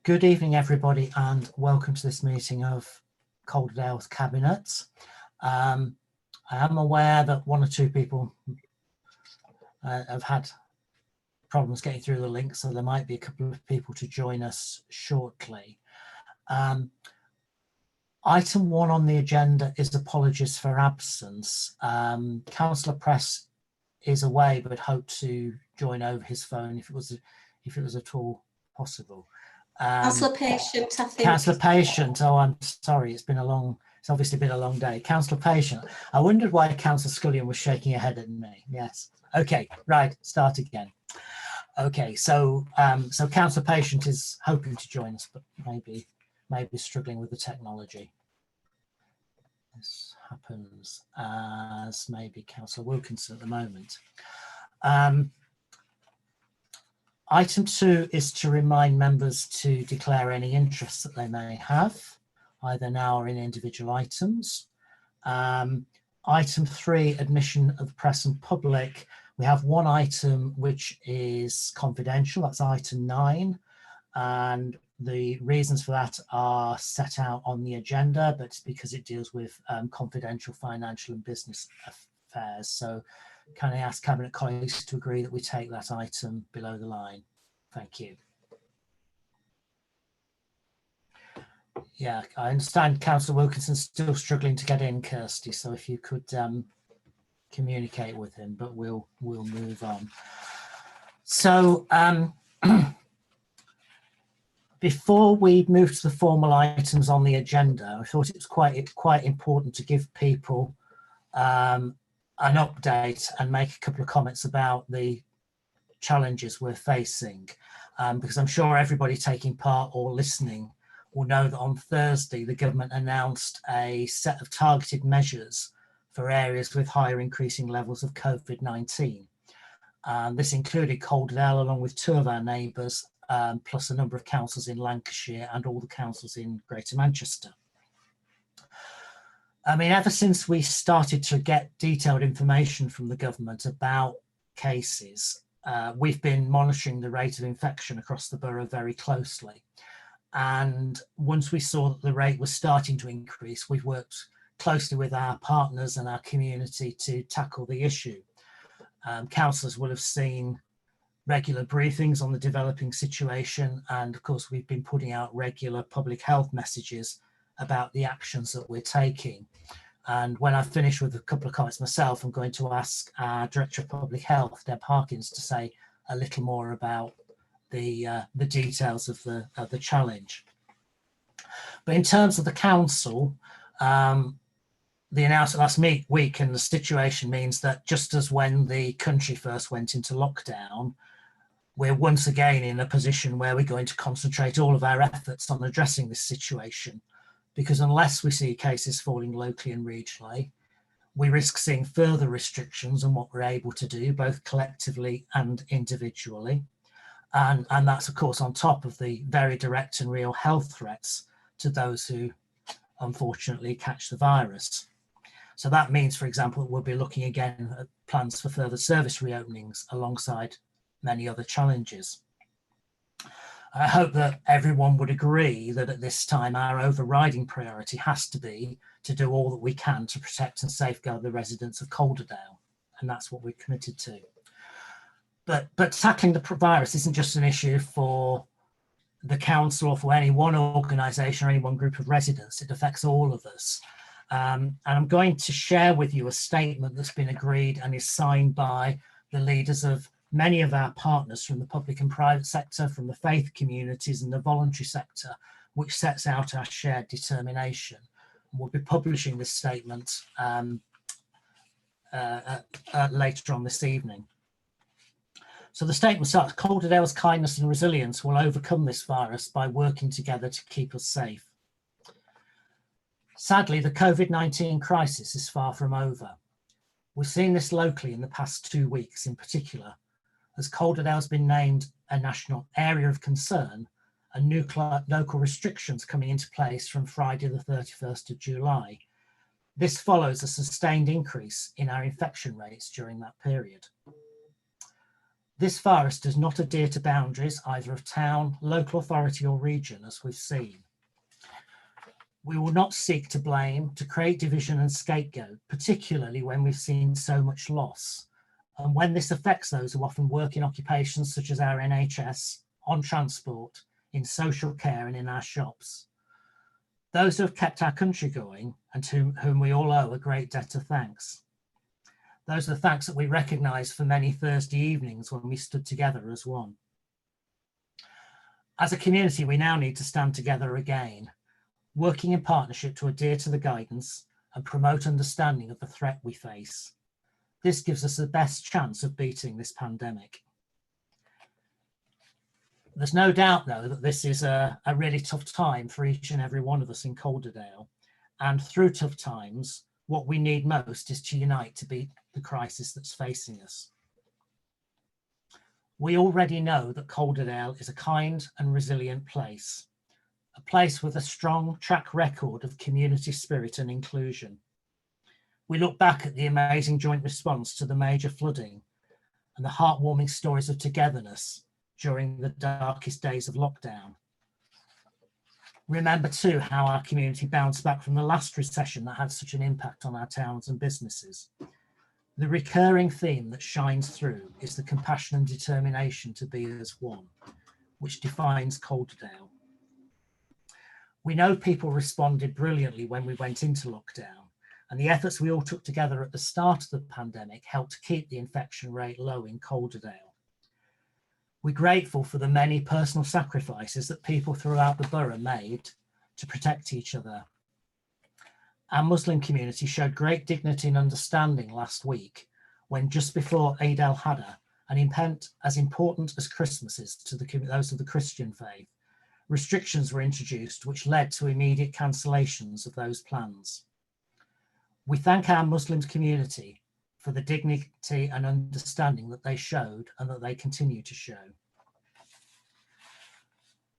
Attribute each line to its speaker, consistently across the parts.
Speaker 1: Good evening, everybody, and welcome to this meeting of Calderdale Cabinet. I am aware that one or two people have had problems getting through the link, so there might be a couple of people to join us shortly. Item 1 on the agenda is apologies for absence. Councillor Press is away, but hoped to join over his phone if it was at all possible.
Speaker 2: Councillor Patient, I think.
Speaker 1: Councillor Patient, oh, I'm sorry, it's obviously been a long day. Councillor Patient, I wondered why Councillor Scullion was shaking her head at me. Yes, okay, right, start again. Okay, so Councillor Patient is hoping to join us, but maybe struggling with the technology. This happens as maybe Councillor Wilkinson at the moment. Item 2 is to remind members to declare any interests that they may have, either now or in individual items. Item 3, admission of the press and public. We have one item which is confidential, that's item 9, and the reasons for that are set out on the agenda, but it's because it deals with confidential financial and business affairs. So can I ask Cabinet colleagues to agree that we take that item below the line? Thank you. Yeah, I understand Councillor Wilkinson's still struggling to get in, Kirsty, so if you could communicate with him, but we'll move on. So before we move to the formal items on the agenda, I thought it was quite important to give people an update and make a couple of comments about the challenges we're facing, because I'm sure everybody taking part or listening will know that on Thursday the government announced a set of targeted measures for areas with higher increasing levels of COVID-19. This included Calderdale along with 2 of our neighbours, plus a number of councils in Lancashire and all the councils in Greater Manchester. I mean, ever since we started to get detailed information from the government about cases, we've been monitoring the rate of infection across the borough very closely. And once we saw that the rate was starting to increase, we've worked closely with our partners and our community to tackle the issue. Councillors will have seen regular briefings on the developing situation, and of course we've been putting out regular public health messages about the actions that we're taking. And when I finish with a couple of comments myself, I'm going to ask our Director of Public Health, Deb Harkins, to say a little more about the details of the challenge. But in terms of the council, the announcement last week and the situation means that just as when the country first went into lockdown, we're once again in a position where we're going to concentrate all of our efforts on addressing this situation, because unless we see cases falling locally and regionally, we risk seeing further restrictions on what we're able to do, both collectively and individually. And that's, of course, on top of the very direct and real health threats to those who unfortunately catch the virus. So that means, for example, that we'll be looking again at plans for further service reopenings alongside many other challenges. I hope that everyone would agree that at this time our overriding priority has to be to do all that we can to protect and safeguard the residents of Calderdale, and that's what we're committed to. But tackling the virus isn't just an issue for the council or for any one organisation or any one group of residents. It affects all of us. And I'm going to share with you a statement that's been agreed and is signed by the leaders of many of our partners from the public and private sector, from the faith communities and the voluntary sector, which sets out our shared determination. We'll be publishing this statement later on this evening. So the statement starts: Calderdale's kindness and resilience will overcome this virus by working together to keep us safe. Sadly, the COVID-19 crisis is far from over. We've seen this locally in the past 2 weeks in particular, as Calderdale's been named a national area of concern and new local restrictions coming into place from Friday the 31st of July. This follows a sustained increase in our infection rates during that period. This virus does not adhere to boundaries either of town, local authority or region, as we've seen. We will not seek to blame, to create division and scapegoat, particularly when we've seen so much loss. And when this affects those who often work in occupations such as our NHS, on transport, in social care and in our shops. Those who have kept our country going and to whom we all owe a great debt of thanks. Those are the thanks that we recognise for many Thursday evenings when we stood together as one. As a community, we now need to stand together again, working in partnership to adhere to the guidance and promote understanding of the threat we face. This gives us the best chance of beating this pandemic. There's no doubt, though, that this is a really tough time for each and every one of us in Calderdale. And through tough times, what we need most is to unite to beat the crisis that's facing us. We already know that Calderdale is a kind and resilient place, a place with a strong track record of community spirit and inclusion. We look back at the amazing joint response to the major flooding and the heartwarming stories of togetherness during the darkest days of lockdown. Remember too how our community bounced back from the last recession that had such an impact on our towns and businesses. The recurring theme that shines through is the compassion and determination to be as one, which defines Calderdale. We know people responded brilliantly when we went into lockdown, and the efforts we all took together at the start of the pandemic helped to keep the infection rate low in Calderdale. We're grateful for the many personal sacrifices that people throughout the borough made to protect each other. Our Muslim community showed great dignity and understanding last week when, just before Eid al-Adha, an event as important as Christmas is to those of the Christian faith, restrictions were introduced which led to immediate cancellations of those plans. We thank our Muslim community for the dignity and understanding that they showed and that they continue to show.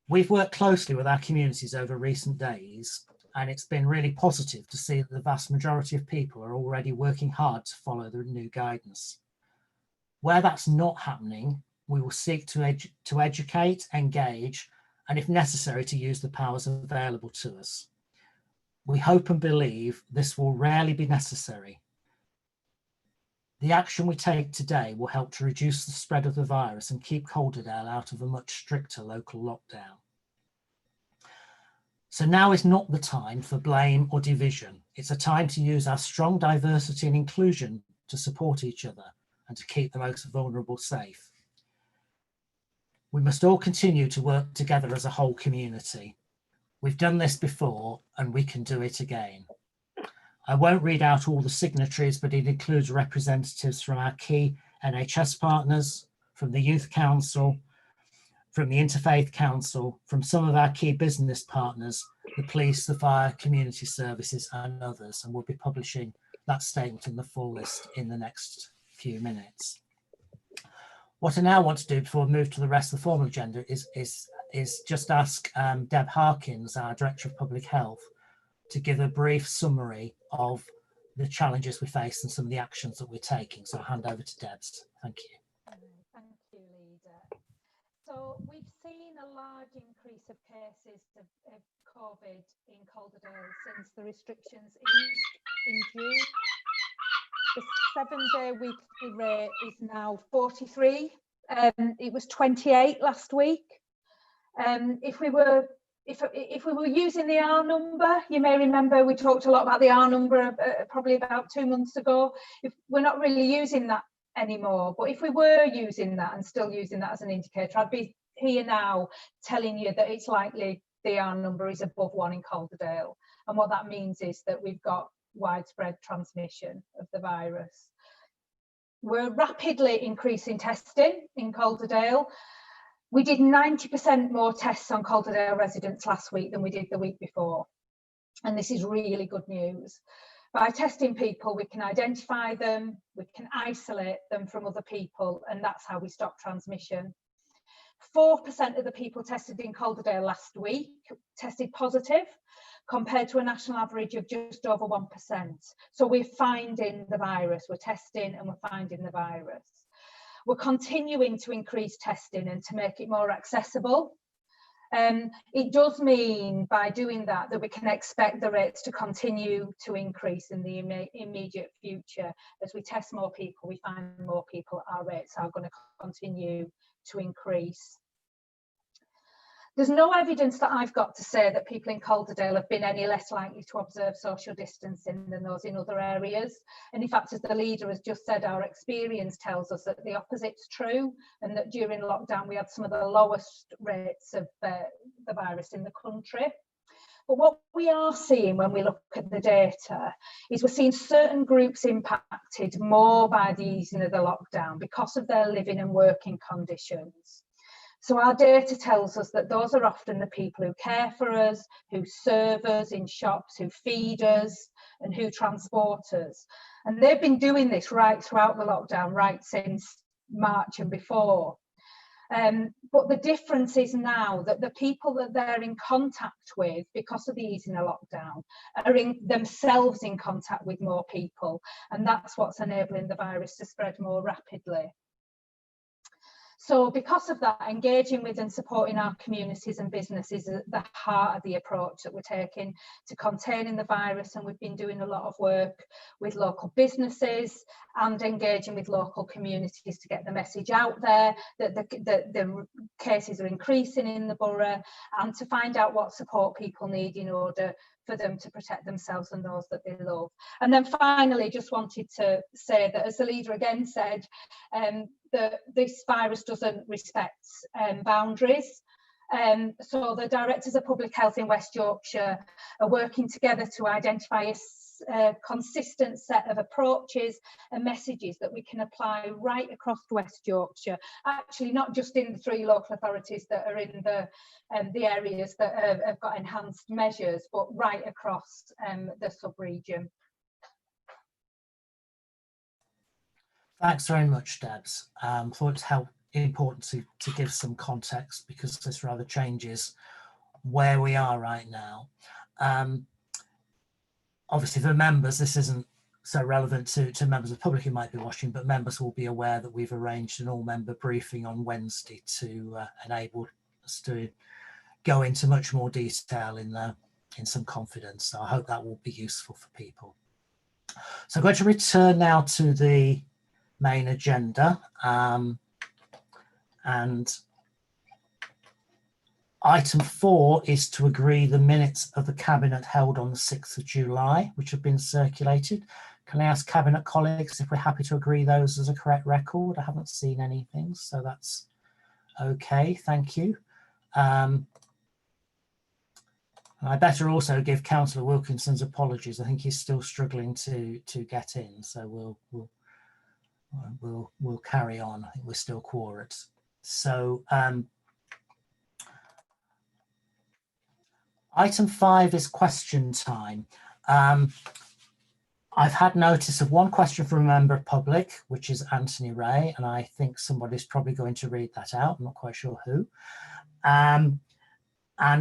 Speaker 1: We've worked closely with our communities over recent days, and it's been really positive to see that the vast majority of people are already working hard to follow the new guidance. Where that's not happening, we will seek to educate, engage, and if necessary, to use the powers available to us. We hope and believe this will rarely be necessary. The action we take today will help to reduce the spread of the virus and keep Calderdale out of a much stricter local lockdown. So now is not the time for blame or division. It's a time to use our strong diversity and inclusion to support each other and to keep the most vulnerable safe. We must all continue to work together as a whole community. We've done this before and we can do it again. I won't read out all the signatories, but it includes representatives from our key NHS partners, from the Youth Council, from the Interfaith Council, from some of our key business partners, the police, the fire, community services and others. And we'll be publishing that statement in the full list in the next few minutes. What I now want to do before we move to the rest of the formal agenda is just ask Deb Harkins, our Director of Public Health, to give a brief summary of the challenges we face and some of the actions that we're taking. So I'll hand over to Deb. Thank you.
Speaker 3: Thank you, Leader. So we've seen a large increase of cases of COVID in Calderdale since the restrictions eased in June. The 7-day weekly rate is now 43. It was 28 last week. If we were using the R number, you may remember we talked a lot about the R number probably about 2 months ago. If we're not really using that anymore, but if we were using that and still using that as an indicator, I'd be here now telling you that it's likely the R number is above 1 in Calderdale. And what that means is that we've got widespread transmission of the virus. We're rapidly increasing testing in Calderdale. We did 90% more tests on Calderdale residents last week than we did the week before. And this is really good news. By testing people, we can identify them, we can isolate them from other people, and that's how we stop transmission. 4% of the people tested in Calderdale last week tested positive, compared to a national average of just over 1%. So we're finding the virus, we're testing and we're finding the virus. We're continuing to increase testing and to make it more accessible. It does mean by doing that we can expect the rates to continue to increase in the immediate future. As we test more people, we find more people, our rates are going to continue to increase. There's no evidence that I've got to say that people in Calderdale have been any less likely to observe social distancing than those in other areas. And in fact, as the leader has just said, our experience tells us that the opposite's true, and that during lockdown we had some of the lowest rates of the virus in the country. But what we are seeing when we look at the data is we're seeing certain groups impacted more by the easing of the lockdown because of their living and working conditions. So our data tells us that those are often the people who care for us, who serve us in shops, who feed us, and who transport us. And they've been doing this right throughout the lockdown, right since March and before. But the difference is now that the people that they're in contact with, because of the easing of lockdown, are themselves in contact with more people. And that's what's enabling the virus to spread more rapidly. So because of that, engaging with and supporting our communities and businesses is at the heart of the approach that we're taking to containing the virus. And we've been doing a lot of work with local businesses and engaging with local communities to get the message out there that the cases are increasing in the borough, and to find out what support people need in order for them to protect themselves and those that they love. And then finally, just wanted to say that, as the leader again said, that this virus doesn't respect boundaries. So the Directors of Public Health in West Yorkshire are working together to identify a consistent set of approaches and messages that we can apply right across West Yorkshire, actually not just in the 3 local authorities that are in the areas that have got enhanced measures, but right across the sub-region.
Speaker 1: Thanks very much, Debs. Thought it's important to give some context, because this rather changes where we are right now. Obviously, for members, this isn't so relevant to members of the public who might be watching, but members will be aware that we've arranged an all-member briefing on Wednesday to enable us to go into much more detail in some confidence. So I hope that will be useful for people. So I'm going to return now to the main agenda, and item 4 is to agree the minutes of the Cabinet held on the 6th of July, which have been circulated. Can I ask Cabinet colleagues if we're happy to agree those as a correct record? I haven't seen anything, so that's okay, thank you. I better also give Councillor Wilkinson's apologies. I think he's still struggling to get in, so we'll carry on. I think we're still quorate. So item 5 is question time. I've had notice of one question from a member of public, which is Anthony Ray, and I think somebody's probably going to read that out. I'm not quite sure who. And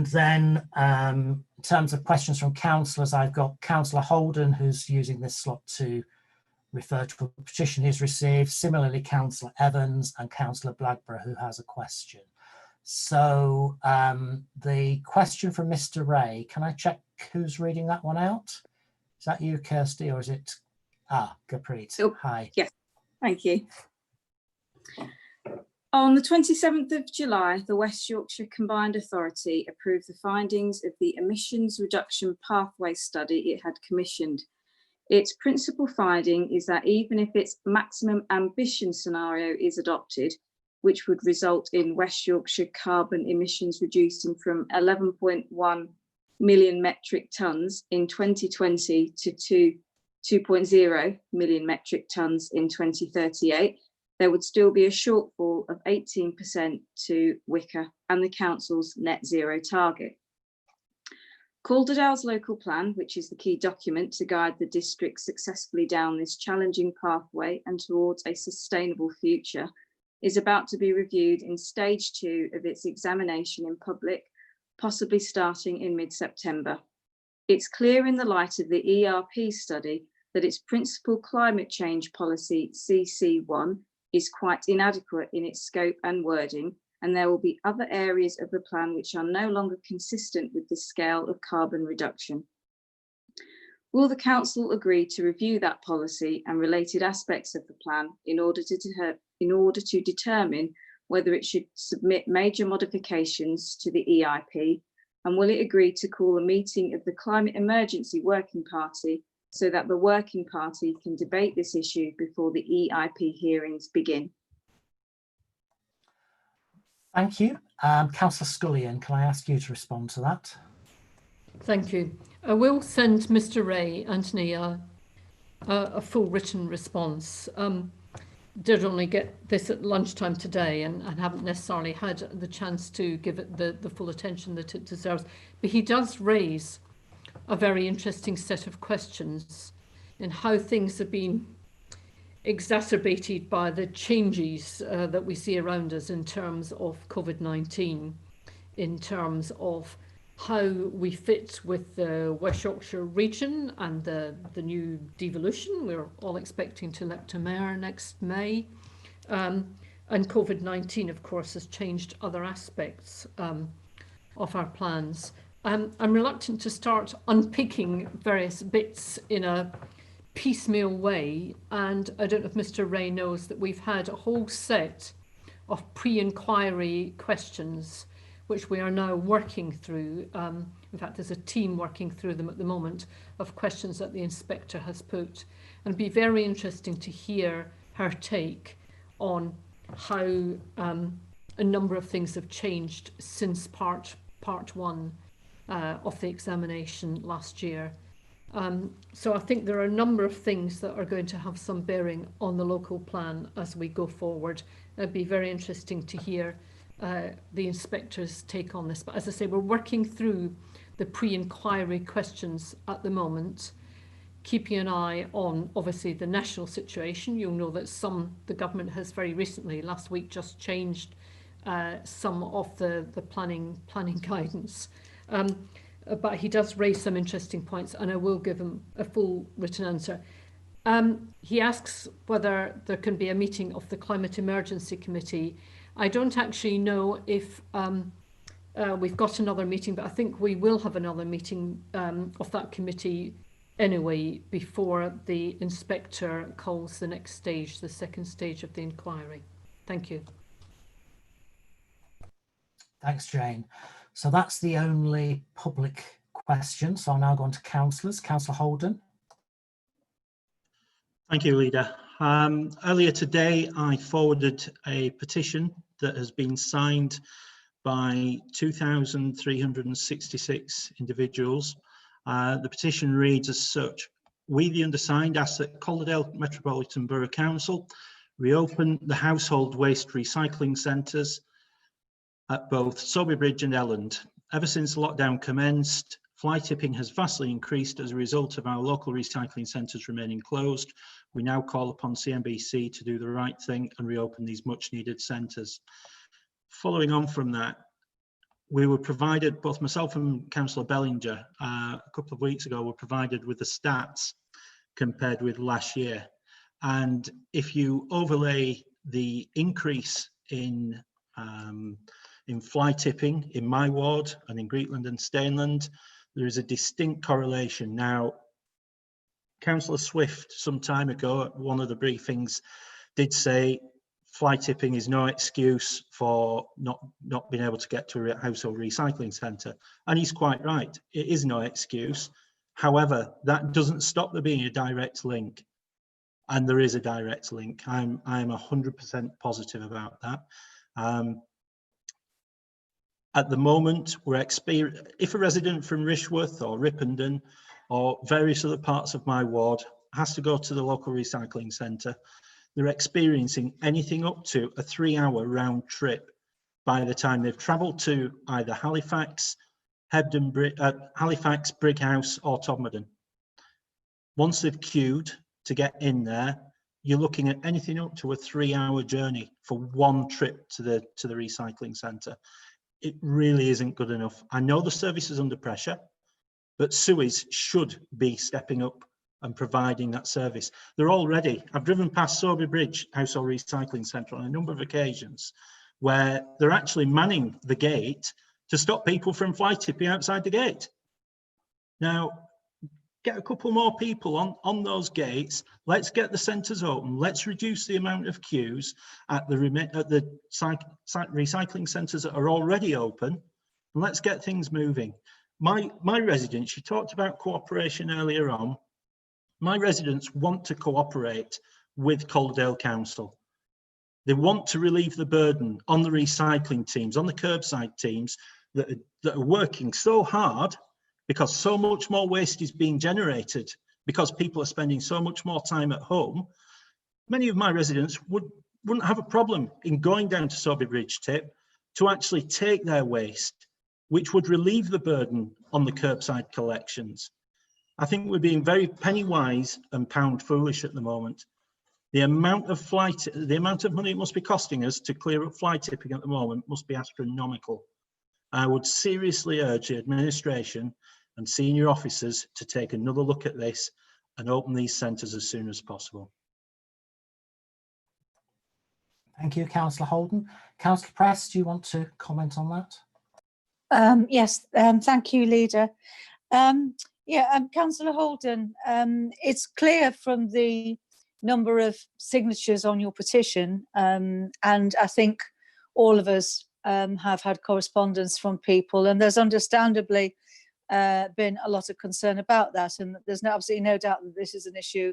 Speaker 1: then in terms of questions from councillors, I've got Councillor Holden, who's using this slot to refer to a petition he's received. Similarly, Councillor Evans and Councillor Blackburn, who has a question. So the question from Mr. Ray, can I check who's reading that one out? Is that you, Kirsty, or is it? Gurpreet.
Speaker 4: Oh,
Speaker 1: hi.
Speaker 4: Yes, thank you. On the 27th of July, the West Yorkshire Combined Authority approved the findings of the emissions reduction pathway study it had commissioned. Its principal finding is that even if its maximum ambition scenario is adopted, which would result in West Yorkshire carbon emissions reducing from 11.1 million metric tonnes in 2020 to 2.0 million metric tonnes in 2038, there would still be a shortfall of 18% to WICA and the Council's net zero target. Calderdale's local plan, which is the key document to guide the district successfully down this challenging pathway and towards a sustainable future, is about to be reviewed in stage 2 of its examination in public, possibly starting in mid-September. It's clear in the light of the ERP study that its principal climate change policy, CC1, is quite inadequate in its scope and wording, and there will be other areas of the plan which are no longer consistent with this scale of carbon reduction. Will the Council agree to review that policy and related aspects of the plan in order to determine whether it should submit major modifications to the EIP? And will it agree to call a meeting of the Climate Emergency Working Party so that the Working Party can debate this issue before the EIP hearings begin?
Speaker 1: Thank you. Councillor Scullion, can I ask you to respond to that?
Speaker 5: Thank you. I will send Mr. Ray, Anthony, a full written response. Did only get this at lunchtime today and haven't necessarily had the chance to give it the full attention that it deserves. But he does raise a very interesting set of questions in how things have been exacerbated by the changes that we see around us in terms of COVID-19, in terms of how we fit with the West Yorkshire region and the new devolution. We're all expecting to elect a mayor next May. And COVID-19, of course, has changed other aspects of our plans. I'm reluctant to start unpicking various bits in a piecemeal way, and I don't know if Mr. Ray knows that we've had a whole set of pre-inquiry questions which we are now working through. In fact, there's a team working through them at the moment of questions that the inspector has put, and it'd be very interesting to hear her take on how a number of things have changed since part one of the examination last year. So I think there are a number of things that are going to have some bearing on the local plan as we go forward. It'd be very interesting to hear the inspector's take on this. But as I say, we're working through the pre-inquiry questions at the moment, keeping an eye on, obviously, the national situation. You'll know that the government has very recently, last week, just changed some of the planning guidance. But he does raise some interesting points, and I will give him a full written answer. He asks whether there can be a meeting of the Climate Emergency Committee. I don't actually know if we've got another meeting, but I think we will have another meeting of that committee anyway before the inspector calls the next stage, the second stage of the inquiry. Thank you.
Speaker 1: Thanks, Jane. So that's the only public question. So I'll now go on to councillors. Councillor Holden.
Speaker 6: Thank you, Leader. Earlier today, I forwarded a petition that has been signed by 2,366 individuals. The petition reads as such: we, the undersigned, ask that Calderdale Metropolitan Borough Council reopen the household waste recycling centres at both Sowerby Bridge and Elland. Ever since lockdown commenced, fly tipping has vastly increased as a result of our local recycling centres remaining closed. We now call upon CMBC to do the right thing and reopen these much needed centres. Following on from that, we were provided, both myself and Councillor Bellinger, a couple of weeks ago, were provided with the stats compared with last year. And if you overlay the increase in fly tipping in my ward and in Greetland and Stainland, there is a distinct correlation. Now, Councillor Swift, some time ago at one of the briefings, did say fly tipping is no excuse for not being able to get to a household recycling centre. And he's quite right, it is no excuse. However, that doesn't stop there being a direct link. And there is a direct link. I'm 100% positive about that. At the moment, if a resident from Rishworth or Ripondon or various other parts of my ward has to go to the local recycling centre, they're experiencing anything up to a 3-hour round trip by the time they've travelled to either Halifax, Halifax, Brighouse or Todmorden. Once they've queued to get in there, you're looking at anything up to a 3-hour journey for one trip to the recycling centre. It really isn't good enough. I know the service is under pressure, but Suez should be stepping up and providing that service. They're already, I've driven past Soby Bridge Household Recycling Centre on a number of occasions where they're actually manning the gate to stop people from fly tipping outside the gate. Now, get a couple more people on those gates. Let's get the centres open. Let's reduce the amount of queues at the recycling centres that are already open, and let's get things moving. My residents, you talked about cooperation earlier on. My residents want to cooperate with Calderdale Council. They want to relieve the burden on the recycling teams, on the curbside teams that are working so hard, because so much more waste is being generated because people are spending so much more time at home. Many of my residents wouldn't have a problem in going down to Soby Bridge Tip to actually take their waste, which would relieve the burden on the curbside collections. I think we're being very penny wise and pound foolish at the moment. The amount of money it must be costing us to clear up fly tipping at the moment must be astronomical. I would seriously urge the administration and senior officers to take another look at this and open these centres as soon as possible.
Speaker 1: Thank you, Councillor Holden. Councillor Press, do you want to comment on that?
Speaker 7: Yes, thank you, Leader. Councillor Holden, it's clear from the number of signatures on your petition, and I think all of us have had correspondence from people, and there's understandably been a lot of concern about that, and there's absolutely no doubt that this is an issue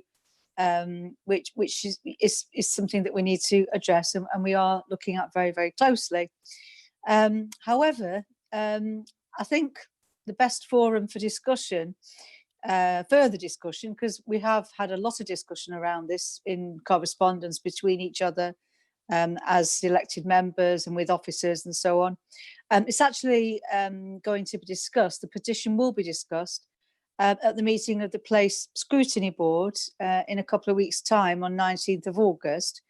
Speaker 7: which is something that we need to address, and we are looking at very, very closely. However, I think the best forum for discussion, further discussion, because we have had a lot of discussion around this in correspondence between each other as elected members and with officers and so on. It's actually going to be discussed, the petition will be discussed at the meeting of the Place Scrutiny Board in a couple of weeks' time on 19th of August.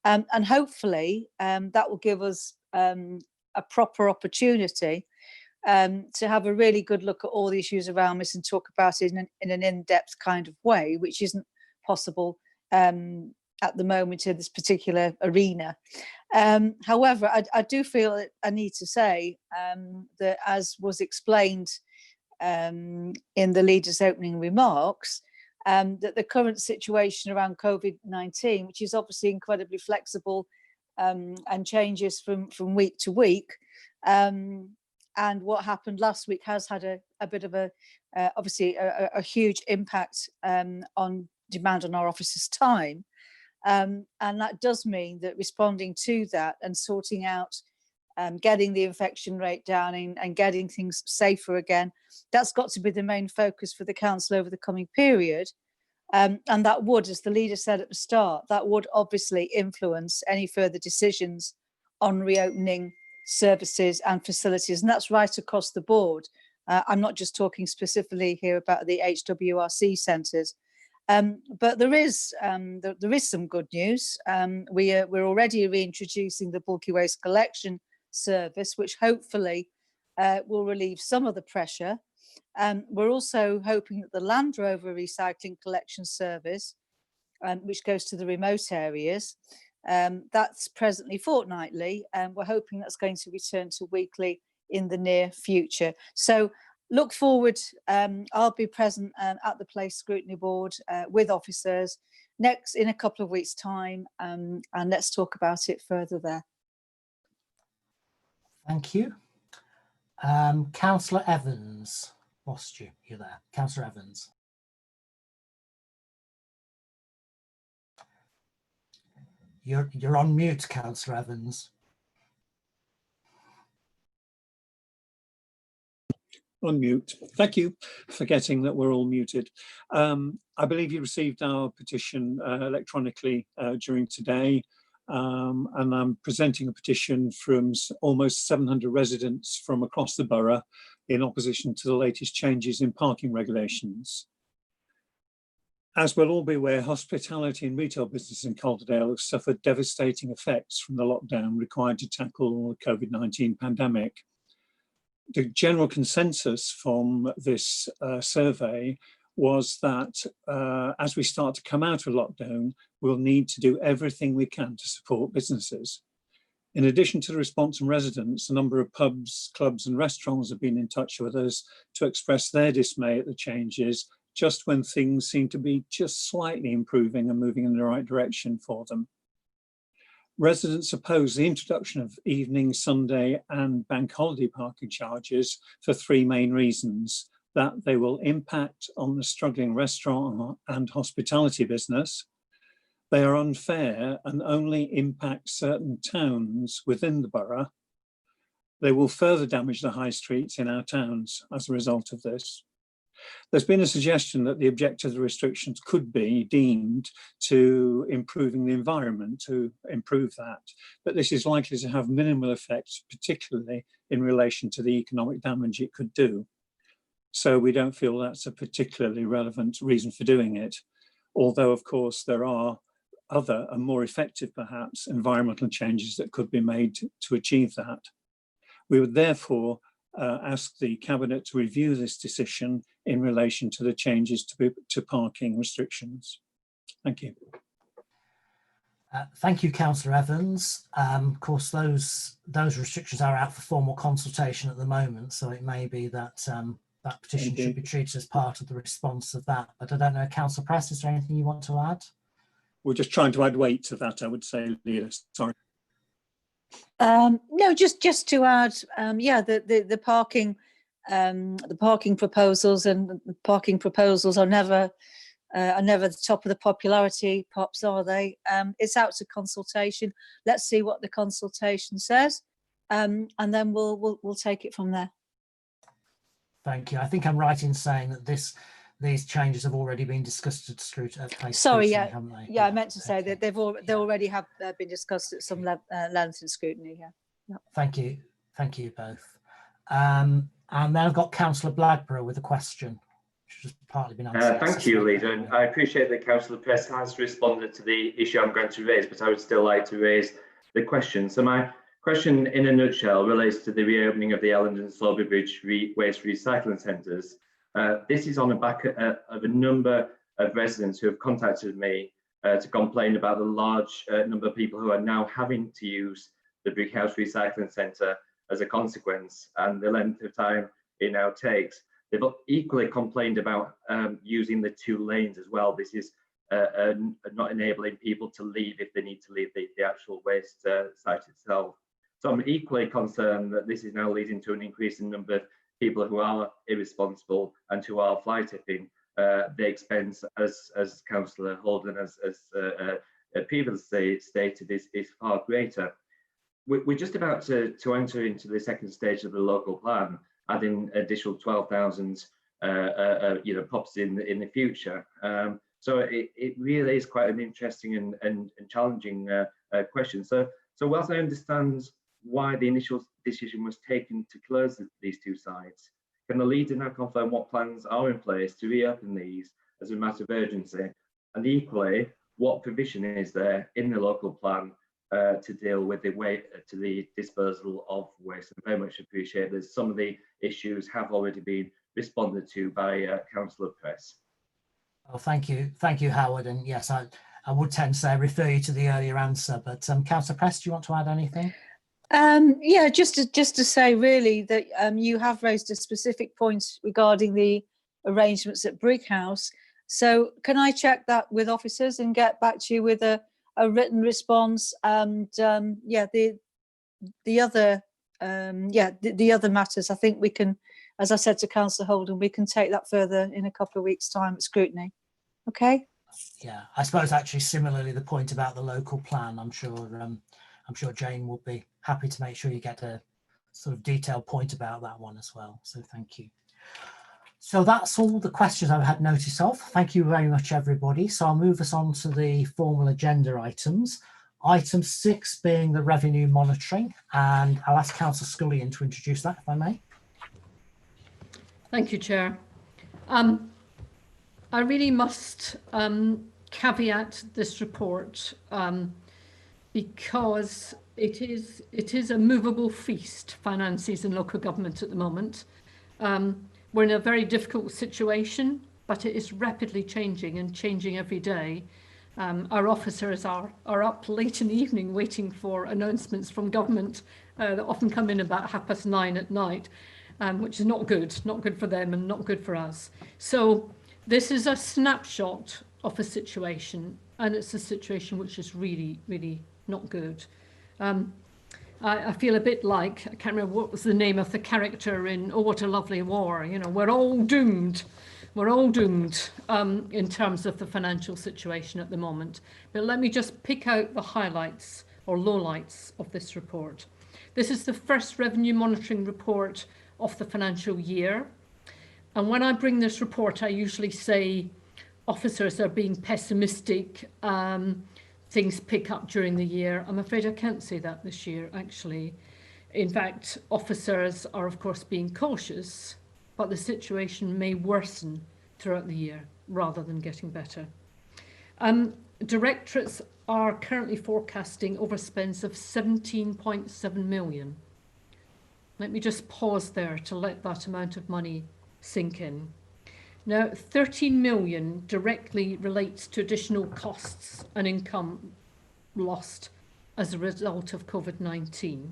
Speaker 7: And hopefully that will give us a proper opportunity to have a really good look at all the issues around this and talk about it in an in-depth kind of way, which isn't possible at the moment in this particular arena. However, I do feel that I need to say that, as was explained in the leader's opening remarks, that the current situation around COVID-19, which is obviously incredibly flexible and changes from week to week, and what happened last week has had a bit of obviously a huge impact on demand on our officers' time. And that does mean that responding to that and sorting out, getting the infection rate down and getting things safer again, that's got to be the main focus for the council over the coming period. And that would, as the leader said at the start, that would obviously influence any further decisions on reopening services and facilities, and that's right across the board. I'm not just talking specifically here about the HWRC centres. But there is some good news. We're already reintroducing the bulky waste collection service, which hopefully will relieve some of the pressure. We're also hoping that the Land Rover recycling collection service, which goes to the remote areas, that's presently fortnightly, and we're hoping that's going to return to weekly in the near future. So look forward. I'll be present at the Place Scrutiny Board with officers in a couple of weeks' time, and let's talk about it further there.
Speaker 1: Thank you. Councillor Evans, lost you. You're there. Councillor Evans. You're on mute, Councillor Evans.
Speaker 8: On mute. Thank you. Forgetting that we're all muted. I believe you received our petition electronically during today, and I'm presenting a petition from almost 700 residents from across the borough in opposition to the latest changes in parking regulations. As we'll all be aware, hospitality and retail business in Calderdale have suffered devastating effects from the lockdown required to tackle the COVID-19 pandemic. The general consensus from this survey was that as we start to come out of lockdown, we'll need to do everything we can to support businesses. In addition to the response from residents, a number of pubs, clubs and restaurants have been in touch with us to express their dismay at the changes, just when things seem to be just slightly improving and moving in the right direction for them. Residents oppose the introduction of evening, Sunday and bank holiday parking charges for three main reasons: that they will impact on the struggling restaurant and hospitality business, they are unfair and only impact certain towns within the borough, they will further damage the high streets in our towns as a result of this. There's been a suggestion that the objective of the restrictions could be deemed to improving the environment, to improve that, but this is likely to have minimal effects, particularly in relation to the economic damage it could do. So we don't feel that's a particularly relevant reason for doing it, although of course there are other and more effective perhaps environmental changes that could be made to achieve that. We would therefore ask the Cabinet to review this decision in relation to the changes to parking restrictions. Thank you.
Speaker 1: Thank you, Councillor Evans. Of course, those restrictions are out for formal consultation at the moment, so it may be that that petition should be treated as part of the response of that. But I don't know, Councillor Press, is there anything you want to add?
Speaker 8: We're just trying to add weight to that, I would say, Leah. Sorry.
Speaker 7: No, just to add, yeah, the parking proposals and the parking proposals are never the top of the popularity pops, are they? It's out to consultation. Let's see what the consultation says, and then we'll take it from there. Thank you.
Speaker 1: I think I'm right in saying that these changes have already been discussed at scrutiny.
Speaker 7: Sorry, yeah, haven't they? Yeah, I meant to say that they already have been discussed at some length in scrutiny. Yeah.
Speaker 1: Thank you both. And then I've got Councillor Blackborough with a question, which has partly been answered.
Speaker 9: Thank you, Leader. And I appreciate that Councillor Press has responded to the issue I'm going to raise, but I would still like to raise the question. So my question, in a nutshell, relates to the reopening of the Elland and Solby Bridge waste recycling centres. This is on the back of a number of residents who have contacted me to complain about the large number of people who are now having to use the Brickhouse Recycling Centre as a consequence, and the length of time it now takes. They've equally complained about using the 2 lanes as well. This is not enabling people to leave if they need to leave the actual waste site itself. So I'm equally concerned that this is now leading to an increase in number of people who are irresponsible and who are fly tipping. The expense, as Councillor Holden has previously stated, is far greater. We're just about to enter into the second stage of the local plan, adding additional 12,000 properties in the future. So it really is quite an interesting and challenging question. So whilst I understand why the initial decision was taken to close these 2 sites, can the Leader now confirm what plans are in place to reopen these as a matter of urgency? And equally, what provision is there in the local plan to deal with the disposal of waste? I very much appreciate that some of the issues have already been responded to by Councillor Press.
Speaker 1: Well, thank you, Howard. And yes, I would tend to say refer you to the earlier answer, but Councillor Press, do you want to add anything?
Speaker 7: Yeah, just to say really that you have raised a specific point regarding the arrangements at Brickhouse. So can I check that with officers and get back to you with a written response? And yeah, the other matters, I think we can, as I said to Councillor Holden, we can take that further in a couple of weeks' time at scrutiny. Okay.
Speaker 1: Yeah, I suppose actually similarly the point about the local plan, I'm sure Jane will be happy to make sure you get a sort of detailed point about that one as well. So thank you. So that's all the questions I've had notice of. Thank you very much, everybody. So I'll move us on to the formal agenda items. Item 6 being the revenue monitoring, and I'll ask Councillor Scullion to introduce that, if I may.
Speaker 5: Thank you, Chair. I really must caveat this report because it is a movable feast, finances and local government at the moment. We're in a very difficult situation but it is rapidly changing and changing every day. Our officers are up late in the evening waiting for announcements from government that often come in about 9:30 at night, which is not good for them and not good for us. So this is a snapshot of a situation, and it's a situation which is really, really not good. I feel a bit like, I can't remember what was the name of the character in Oh, What a Lovely War. You know, we're all doomed. We're all doomed in terms of the financial situation at the moment. But let me just pick out the highlights or lowlights of this report. This is the first revenue monitoring report of the financial year. And when I bring this report, I usually say officers are being pessimistic, things pick up during the year. I'm afraid I can't say that this year, actually. In fact, officers are, of course, being cautious, but the situation may worsen throughout the year rather than getting better. Directorates are currently forecasting overspends of 17.7 million. Let me just pause there to let that amount of money sink in. Now, 13 million directly relates to additional costs and income lost as a result of COVID-19.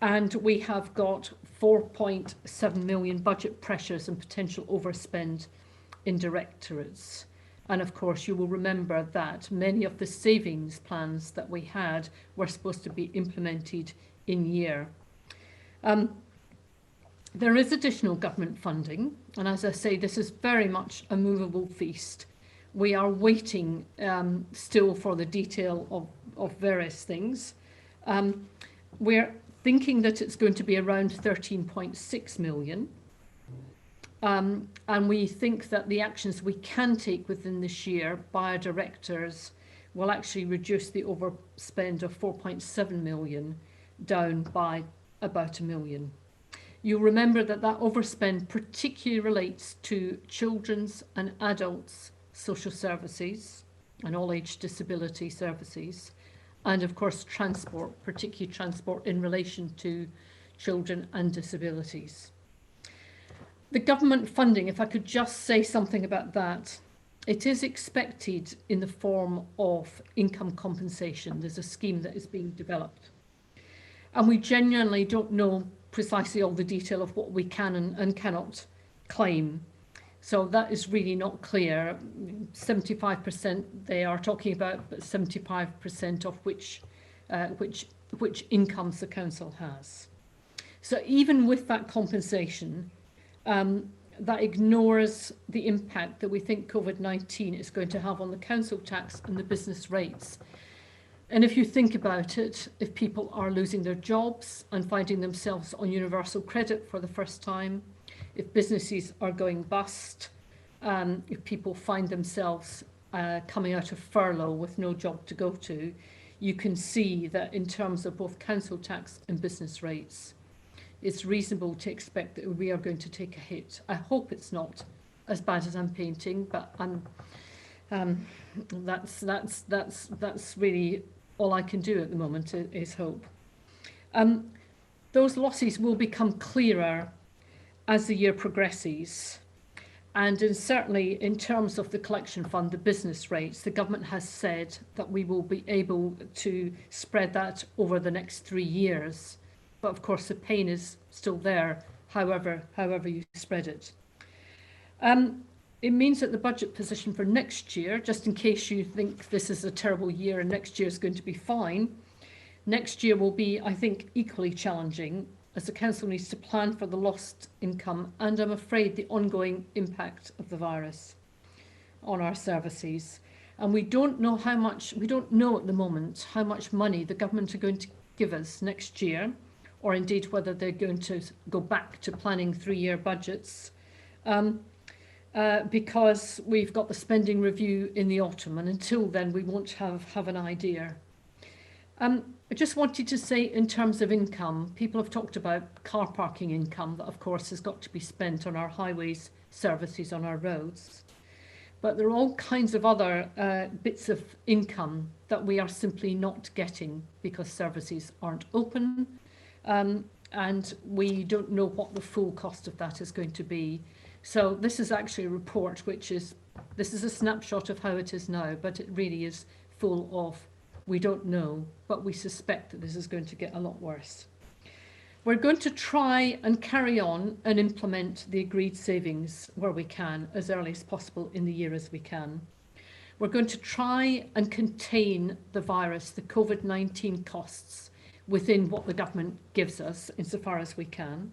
Speaker 5: And we have got 4.7 million budget pressures and potential overspend in directorates. And of course, you will remember that many of the savings plans that we had were supposed to be implemented in year. There is additional government funding, and as I say, this is very much a movable feast. We are waiting still for the detail of various things. We're thinking that it's going to be around 13.6 million. And we think that the actions we can take within this year by our directors will actually reduce the overspend of 4.7 million down by about 1 million. You'll remember that that overspend particularly relates to children's and adults' social services and all age disability services, and of course transport, particularly transport in relation to children and disabilities. The government funding, if I could just say something about that, it is expected in the form of income compensation. There's a scheme that is being developed. And we genuinely don't know precisely all the detail of what we can and cannot claim. So that is really not clear. 75% they are talking about, but 75% of which incomes the council has. So even with that compensation, that ignores the impact that we think COVID-19 is going to have on the council tax and the business rates. And if you think about it, if people are losing their jobs and finding themselves on universal credit for the first time, if businesses are going bust, if people find themselves coming out of furlough with no job to go to, you can see that in terms of both council tax and business rates, it's reasonable to expect that we are going to take a hit. I hope it's not as bad as I'm painting, but that's really all I can do at the moment is hope. Those losses will become clearer as the year progresses. And certainly in terms of the collection fund, the business rates, the government has said that we will be able to spread that over the next 3 years. But of course, the pain is still there, however you spread it. It means that the budget position for next year, just in case you think this is a terrible year and next year is going to be fine, next year will be, I think, equally challenging as the council needs to plan for the lost income and, I'm afraid, the ongoing impact of the virus on our services. And we don't know at the moment how much money the government are going to give us next year, or indeed whether they're going to go back to planning 3-year budgets. Because we've got the spending review in the autumn, and until then we won't have an idea. I just wanted to say in terms of income, people have talked about car parking income that of course has got to be spent on our highways services on our roads. But there are all kinds of other bits of income that we are simply not getting because services aren't open. and we don't know what the full cost of that is going to be. So this is actually a report this is a snapshot of how it is now, but it really is full of we don't know, but we suspect that this is going to get a lot worse. We're going to try and carry on and implement the agreed savings where we can, as early as possible in the year as we can. We're going to try and contain the virus, the COVID-19 costs, within what the government gives us insofar as we can.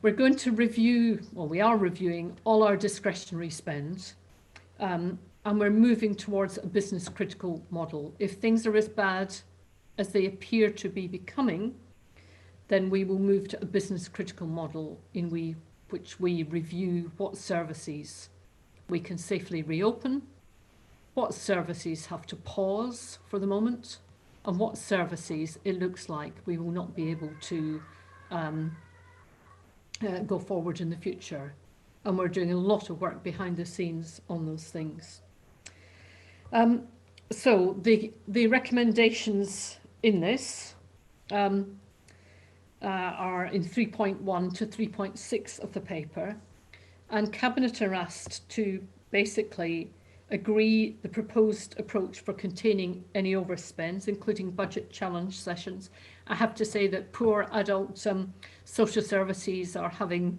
Speaker 5: We're going to review, well, we are reviewing all our discretionary spend, and we're moving towards a business critical model. If things are as bad as they appear to be becoming, then we will move to a business critical model in which we review what services we can safely reopen, what services have to pause for the moment, and what services it looks like we will not be able to go forward in the future. And we're doing a lot of work behind the scenes on those things. So the recommendations in this are in 3.1 to 3.6 of the paper, and Cabinet are asked to basically agree the proposed approach for containing any overspends, including budget challenge sessions. I have to say that poor adult social services are having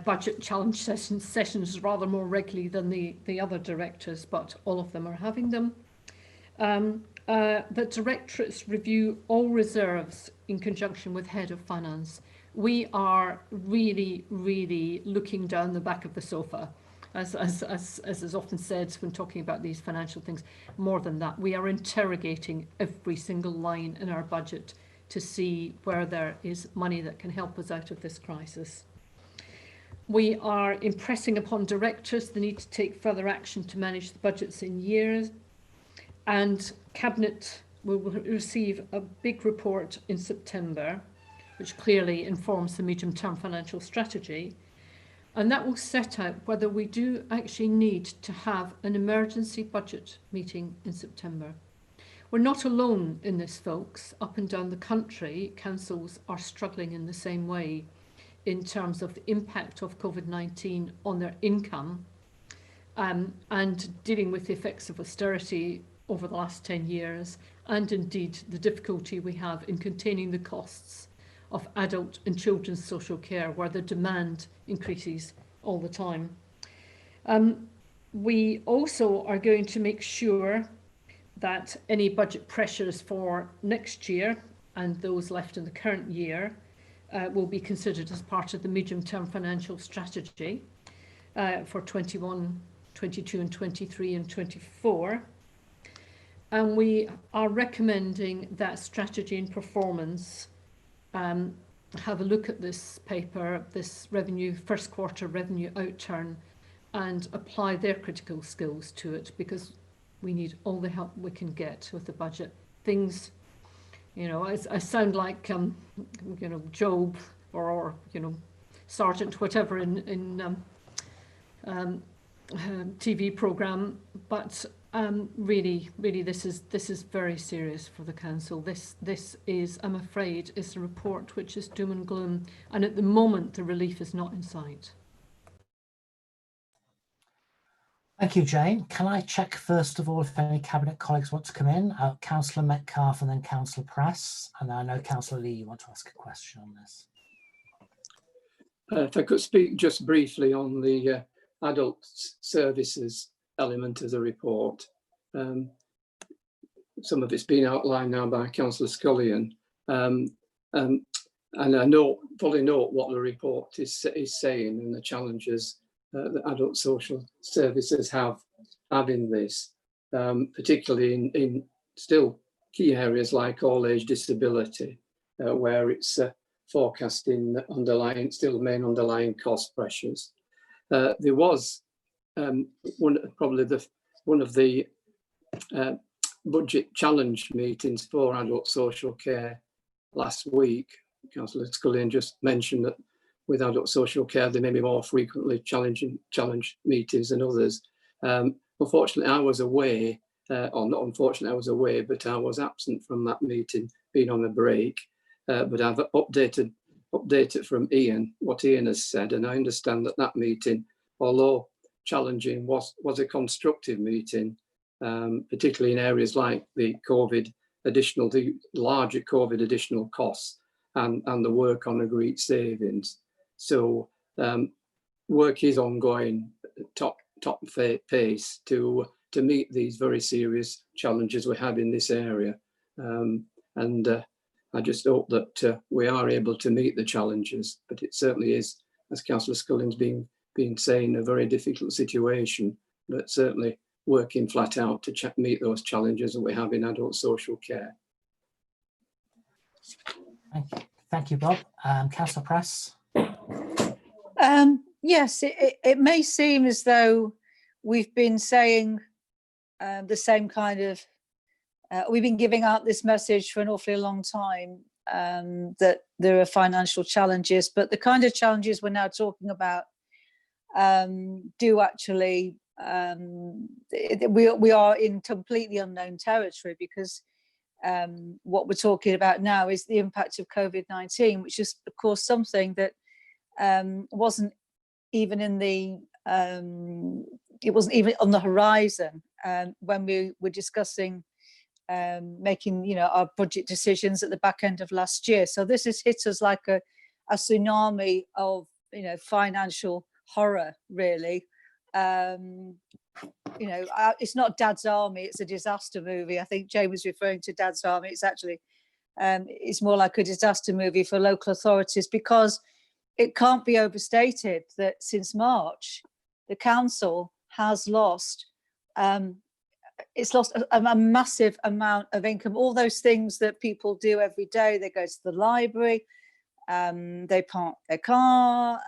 Speaker 5: budget challenge sessions rather more regularly than the other directors, but all of them are having them. The directorates review all reserves in conjunction with Head of Finance. We are really, really looking down the back of the sofa, as is often said when talking about these financial things. More than that, we are interrogating every single line in our budget to see where there is money that can help us out of this crisis. We are impressing upon directors the need to take further action to manage the budgets in years, and Cabinet will receive a big report in September, which clearly informs the medium-term financial strategy, and that will set out whether we do actually need to have an emergency budget meeting in September. We're not alone in this, folks. Up and down the country, councils are struggling in the same way in terms of the impact of COVID-19 on their income, and dealing with the effects of austerity over the last 10 years, and indeed the difficulty we have in containing the costs of adult and children's social care, where the demand increases all the time. We also are going to make sure that any budget pressures for next year and those left in the current year will be considered as part of the medium-term financial strategy for 21, 22 and 23 and 24. And we are recommending that Strategy and Performance have a look at this paper, this first quarter revenue outturn, and apply their critical skills to it, because we need all the help we can get with the budget. Things, you know, I sound like, you know, Job or you know, Sergeant whatever in TV program, but really, this is very serious for the council. This is, I'm afraid, is a report which is doom and gloom, and at the moment the relief is not in sight.
Speaker 1: Thank you, Jane. Can I check first of all if any Cabinet colleagues want to come in? Councillor Metcalfe and then Councillor Press, and then I know Councillor Lee, you want to ask a question on this.
Speaker 10: If I could speak just briefly on the adult services element of the report. Some of it's been outlined now by Councillor Scullion, and I fully note what the report is saying and the challenges that adult social services have in this, particularly in still key areas like all age disability, where it's forecasting still main underlying cost pressures. There was one of the budget challenge meetings for adult social care last week. Councillor Scullion just mentioned that with adult social care, there may be more frequently challenge meetings than others. Unfortunately, I was away, or not unfortunately, I was away, but I was absent from that meeting, being on a break. but I've updated from Ian, what Ian has said, and I understand that that meeting, although challenging, was a constructive meeting, particularly in areas like the larger COVID additional costs and the work on agreed savings. So work is ongoing, top pace to meet these very serious challenges we have in this area. I just hope that we are able to meet the challenges, but it certainly is, as Councillor Scullion's been saying, a very difficult situation, but certainly working flat out to meet those challenges that we have in adult social care.
Speaker 1: Thank you, Bob. Councillor Press.
Speaker 7: Yes, it may seem as though we've been saying the same kind of, we've been giving out this message for an awfully long time, that there are financial challenges, but the kind of challenges we're now talking about do actually, we are in completely unknown territory, because what we're talking about now is the impact of COVID-19, which is of course something that wasn't even in the it wasn't even on the horizon when we were discussing making our budget decisions at the back end of last year. So this has hit us like a tsunami of financial horror, really. It's not Dad's Army, it's a disaster movie. I think Jane was referring to Dad's Army. It's actually it's more like a disaster movie for local authorities, because it can't be overstated that since March the council has lost it's lost a massive amount of income. All those things that people do every day, they go to the library, they park their car,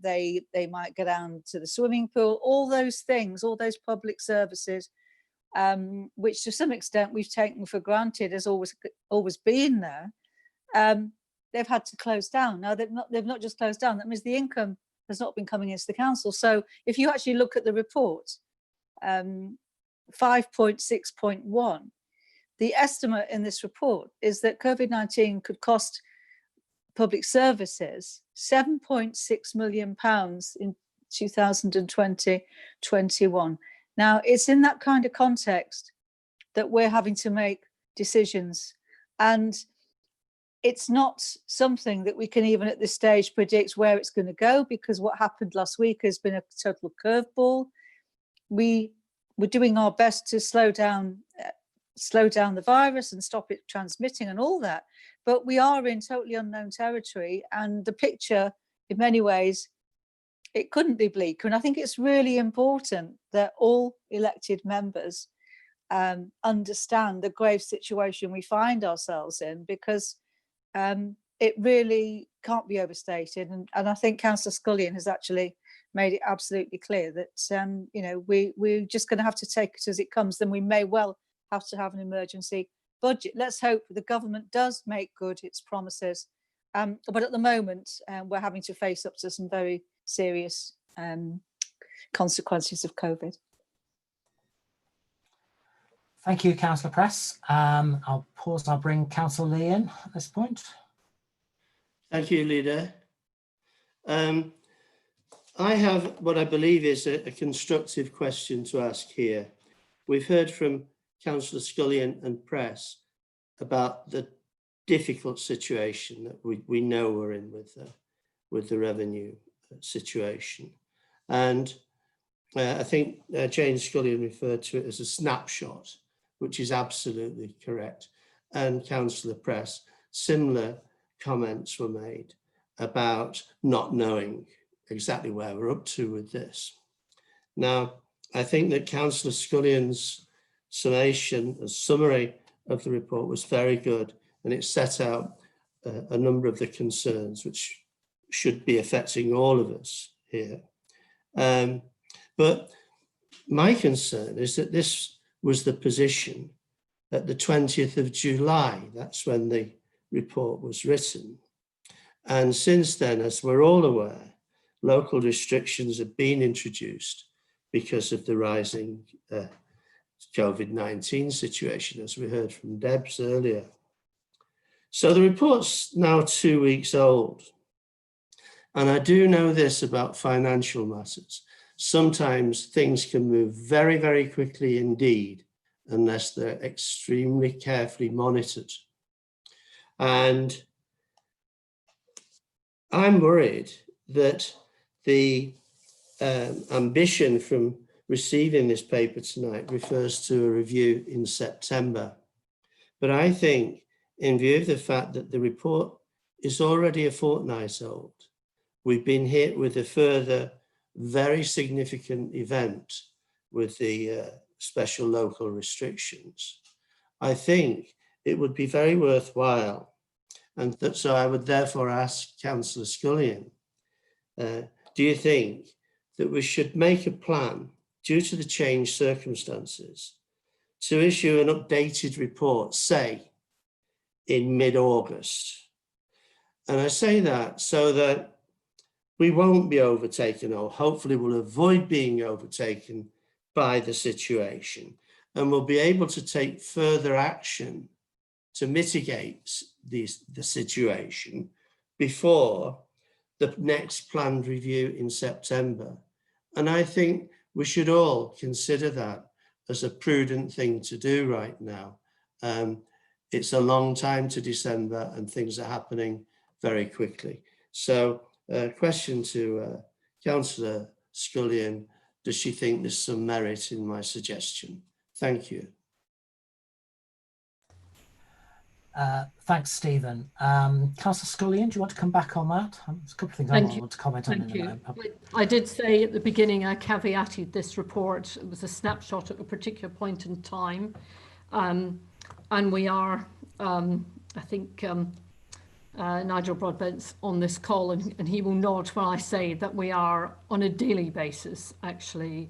Speaker 7: they might go down to the swimming pool, all those things, all those public services, which to some extent we've taken for granted as always being there, they've had to close down. Now they've not just closed down, that means the income has not been coming into the council. So if you actually look at the report, 5.6.1, the estimate in this report is that COVID-19 could cost public services £7.6 million in 2020-21. Now, it's in that kind of context that we're having to make decisions, and it's not something that we can even at this stage predict where it's going to go, because what happened last week has been a total curveball. We're doing our best to slow down the virus and stop it transmitting and all that, but we are in totally unknown territory, and the picture in many ways, it couldn't be bleaker. And I think it's really important that all elected members understand the grave situation we find ourselves in, because it really can't be overstated. And I think Councillor Scullion has actually made it absolutely clear that we're just going to have to take it as it comes. Then we may well have to have an emergency budget. Let's hope the government does make good its promises, but at the moment we're having to face up to some very serious consequences of COVID.
Speaker 1: Thank you, Councillor Press. I'll pause. I'll bring Councillor Lee in at this point.
Speaker 11: Thank you, Leader. I have what I believe is a constructive question to ask here. We've heard from Councillor Scullion and Press about the difficult situation that we know we're in with the revenue situation. And I think Jane Scullion referred to it as a snapshot, which is absolutely correct. And Councillor Press, similar comments were made about not knowing exactly where we're up to with this. Now, I think that Councillor Scullion's summation, a summary of the report was very good, and it set out a number of the concerns which should be affecting all of us here. But my concern is that this was the position at the 20th of July. That's when the report was written. And since then, as we're all aware, local restrictions have been introduced because of the rising COVID-19 situation, as we heard from Debs earlier. So the report's now 2 weeks old. And I do know this about financial matters. Sometimes things can move very, very quickly indeed, unless they're extremely carefully monitored. And I'm worried that the ambition from receiving this paper tonight refers to a review in September. But I think, in view of the fact that the report is already a fortnight old, we've been hit with a further very significant event with the special local restrictions. I think it would be very worthwhile, and so I would therefore ask Councillor Scullion, do you think that we should make a plan, due to the changed circumstances, to issue an updated report, say, in mid-August? And I say that so that we won't be overtaken, or hopefully will avoid being overtaken by the situation, and we'll be able to take further action to mitigate the situation before the next planned review in September. And I think we should all consider that as a prudent thing to do right now. It's a long time to December and things are happening very quickly. So question to Councillor Scullion, does she think there's some merit in my suggestion? Thank you.
Speaker 1: Thanks, Stephen. Councillor Scullion, do you want to come back on that? There's a couple of things I want to comment on in a moment.
Speaker 5: I did say at the beginning, I caveated this report. It was a snapshot at a particular point in time. And we are, I think, Nigel Broadbent's on this call, and he will nod when I say that we are on a daily basis actually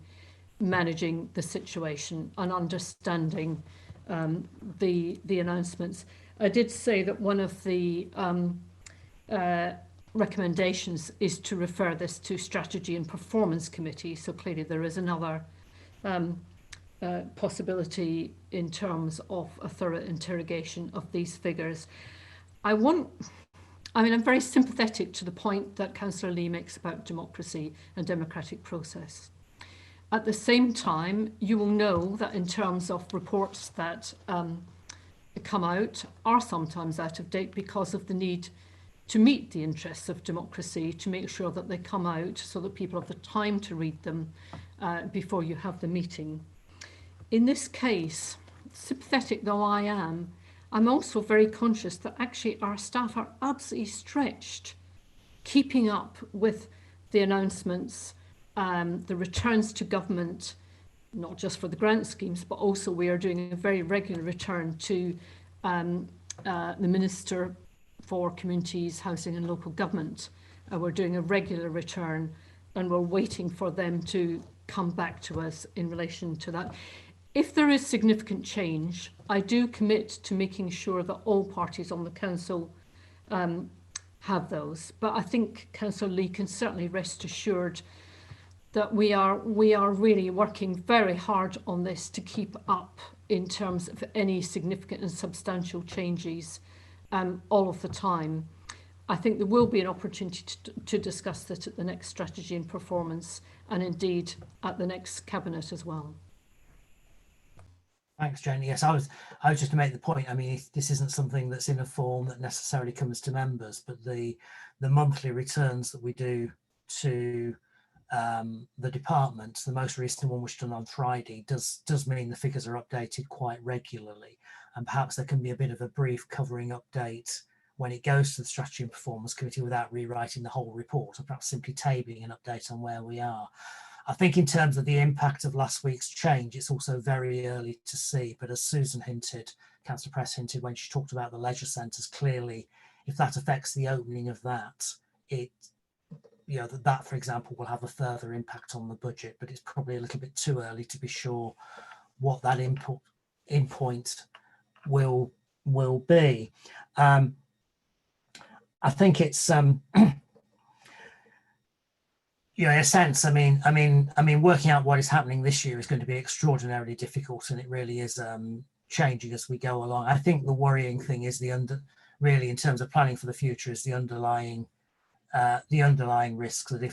Speaker 5: managing the situation and understanding the announcements. I did say that one of the recommendations is to refer this to Strategy and Performance Committee. So clearly there is another possibility in terms of a thorough interrogation of these figures. I'm very sympathetic to the point that Councillor Lee makes about democracy and democratic process. At the same time, you will know that in terms of reports that come out are sometimes out of date because of the need to meet the interests of democracy, to make sure that they come out so that people have the time to read them before you have the meeting. In this case, sympathetic though I am, I'm also very conscious that actually our staff are absolutely stretched, keeping up with the announcements, the returns to government, not just for the grant schemes, but also we are doing a very regular return to the Minister for Communities, Housing and Local Government. We're doing a regular return and we're waiting for them to come back to us in relation to that. If there is significant change, I do commit to making sure that all parties on the council have those. But I think Councillor Lee can certainly rest assured that we are really working very hard on this to keep up in terms of any significant and substantial changes all of the time. I think there will be an opportunity to discuss that at the next Strategy and Performance, and indeed at the next Cabinet as well.
Speaker 1: Thanks, Jane. Yes, I was just to make the point. I mean, this isn't something that's in a form that necessarily comes to members, but the monthly returns that we do to the department, the most recent one was done on Friday, does mean the figures are updated quite regularly, and perhaps there can be a bit of a brief covering update when it goes to the Strategy and Performance Committee without rewriting the whole report, or perhaps simply tabling an update on where we are. I think in terms of the impact of last week's change, it's also very early to see, but as Susan hinted, Councillor Press hinted when she talked about the leisure centres, clearly if that affects the opening of that, that, for example, will have a further impact on the budget, but it's probably a little bit too early to be sure what that endpoint will be. I think it's in a sense, I mean, working out what is happening this year is going to be extraordinarily difficult, and it really is changing as we go along. I think the worrying thing is really in terms of planning for the future is the underlying risk that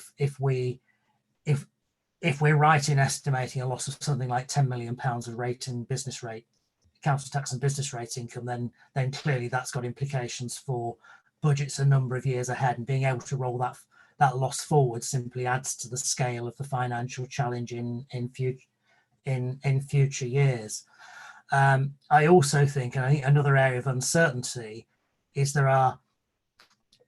Speaker 1: if we're right in estimating a loss of something like £10 million of business rate, council tax and business rate income, then clearly that's got implications for budgets a number of years ahead, and being able to roll that loss forward simply adds to the scale of the financial challenge in future years. I also think, and I think another area of uncertainty is about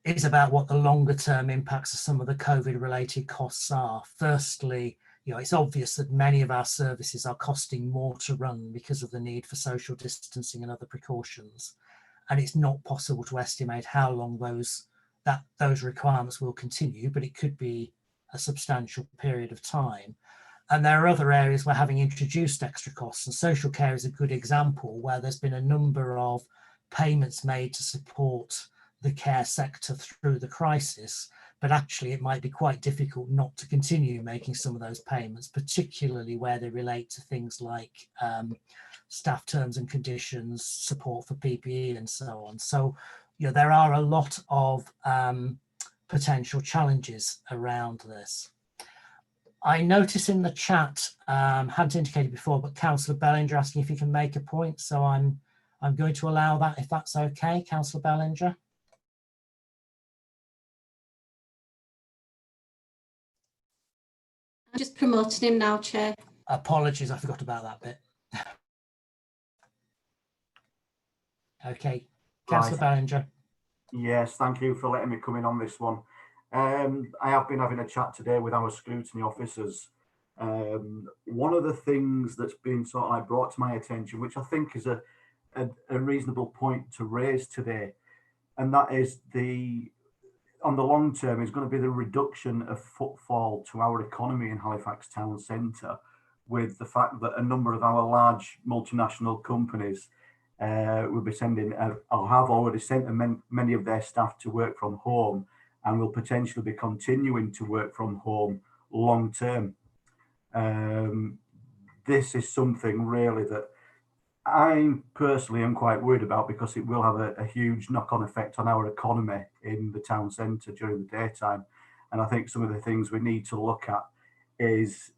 Speaker 1: what the longer term impacts of some of the COVID related costs are. Firstly, it's obvious that many of our services are costing more to run because of the need for social distancing and other precautions. And it's not possible to estimate how long those requirements will continue, but it could be a substantial period of time. And there are other areas where, having introduced extra costs, and social care is a good example, where there's been a number of payments made to support the care sector through the crisis, but actually it might be quite difficult not to continue making some of those payments, particularly where they relate to things like staff terms and conditions, support for PPE and so on. So there are a lot of potential challenges around this. I notice in the chat, hadn't indicated before, but Councillor Bellinger asking if he can make a point. So I'm going to allow that, if that's okay, Councillor Bellinger.
Speaker 2: I'm just promoting him now, Chair.
Speaker 1: Apologies, I forgot about that bit. Okay, Councillor Bellinger.
Speaker 12: Yes, thank you for letting me come in on this one. I have been having a chat today with our scrutiny officers. One of the things that's been sort of like brought to my attention, which I think is a reasonable point to raise today, and that is on the long term is going to be the reduction of footfall to our economy in Halifax town centre, with the fact that a number of our large multinational companies will be sending or have already sent many of their staff to work from home, and will potentially be continuing to work from home long term. This is something really that I personally am quite worried about, because it will have a huge knock-on effect on our economy in the town centre during the daytime. And I think some of the things we need to look at is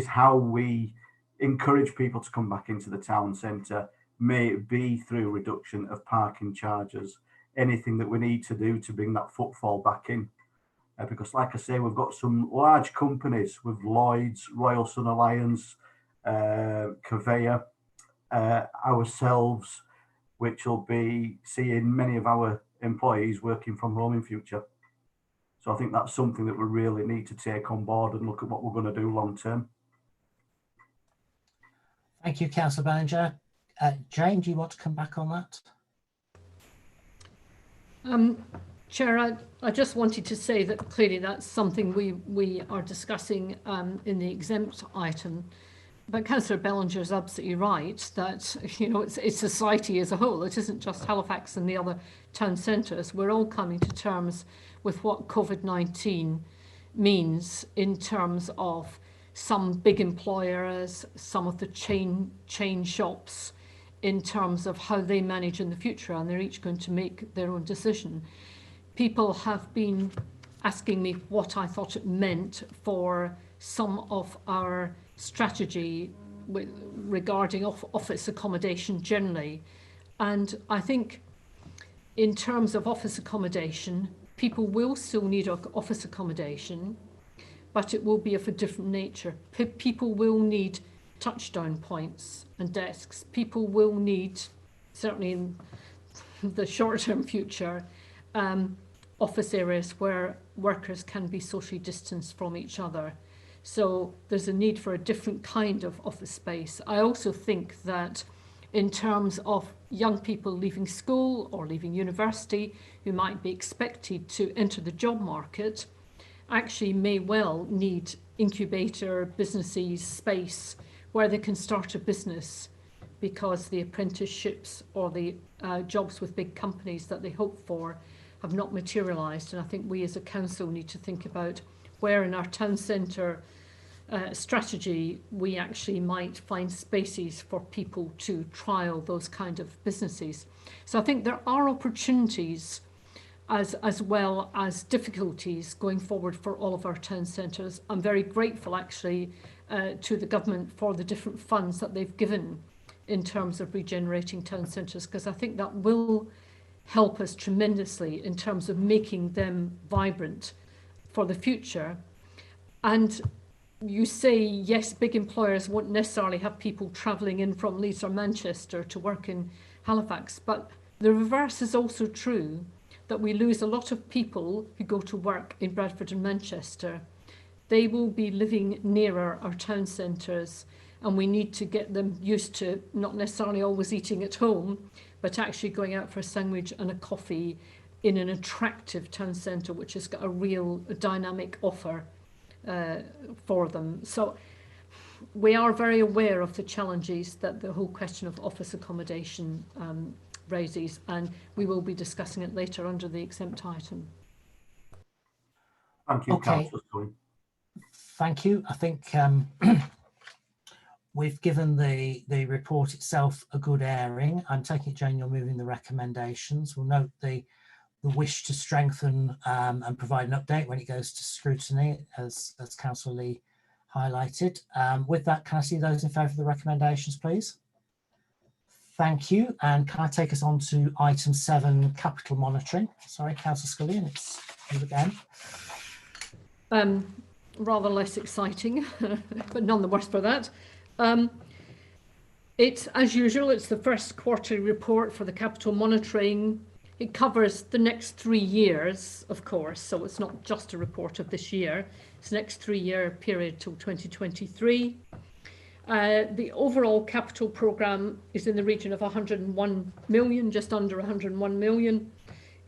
Speaker 12: how we encourage people to come back into the town centre, may it be through reduction of parking charges, anything that we need to do to bring that footfall back in. Because like I say, we've got some large companies with Lloyd's, Royal Sun Alliance, Conveyor, ourselves, which will be seeing many of our employees working from home in future. So I think that's something that we really need to take on board and look at what we're going to do long term.
Speaker 1: Thank you, Councillor Bellinger. Jane, do you want to come back on that?
Speaker 5: Chair, I just wanted to say that clearly that's something we are discussing in the exempt item. But Councillor Bellinger is absolutely right that it's society as a whole. It isn't just Halifax and the other town centres. We're all coming to terms with what COVID-19 means in terms of some big employers, some of the chain shops, in terms of how they manage in the future, and they're each going to make their own decision. People have been asking me what I thought it meant for some of our strategy regarding office accommodation generally. And I think in terms of office accommodation, people will still need office accommodation, but it will be of a different nature. People will need touchdown points and desks. People will need, certainly in the short-term future, office areas where workers can be socially distanced from each other. So there's a need for a different kind of office space. I also think that in terms of young people leaving school or leaving university who might be expected to enter the job market, actually may well need incubator businesses space where they can start a business, because the apprenticeships or the jobs with big companies that they hope for have not materialised. And I think we as a council need to think about where in our town centre strategy, we actually might find spaces for people to trial those kind of businesses. So I think there are opportunities as well as difficulties going forward for all of our town centres. I'm very grateful actually to the government for the different funds that they've given in terms of regenerating town centres, because I think that will help us tremendously in terms of making them vibrant for the future. And you say, yes, big employers won't necessarily have people travelling in from Leeds or Manchester to work in Halifax, but the reverse is also true, that we lose a lot of people who go to work in Bradford and Manchester. They will be living nearer our town centres, and we need to get them used to not necessarily always eating at home, but actually going out for a sandwich and a coffee in an attractive town centre, which has got a real dynamic offer for them. So we are very aware of the challenges that the whole question of office accommodation raises, and we will be discussing it later under the exempt item.
Speaker 12: Thank you,
Speaker 1: Okay.
Speaker 12: Councillor Scully.
Speaker 1: Thank you. I think we've given the report itself a good airing. I'm taking it, Jane, you're moving the recommendations. We'll note the wish to strengthen and provide an update when it goes to scrutiny, as Councillor Lee highlighted. With that, can I see those in favour of the recommendations, please? Thank you. And can I take us on to item 7, capital monitoring? Sorry, Councillor Scullion, it's you again.
Speaker 5: Rather less exciting, but none the worse for that. It's, as usual, it's the first quarterly report for the capital monitoring. It covers the next 3 years, of course, so it's not just a report of this year. It's the next 3-year period till 2023. The overall capital programme is in the region of 101 million, just under 101 million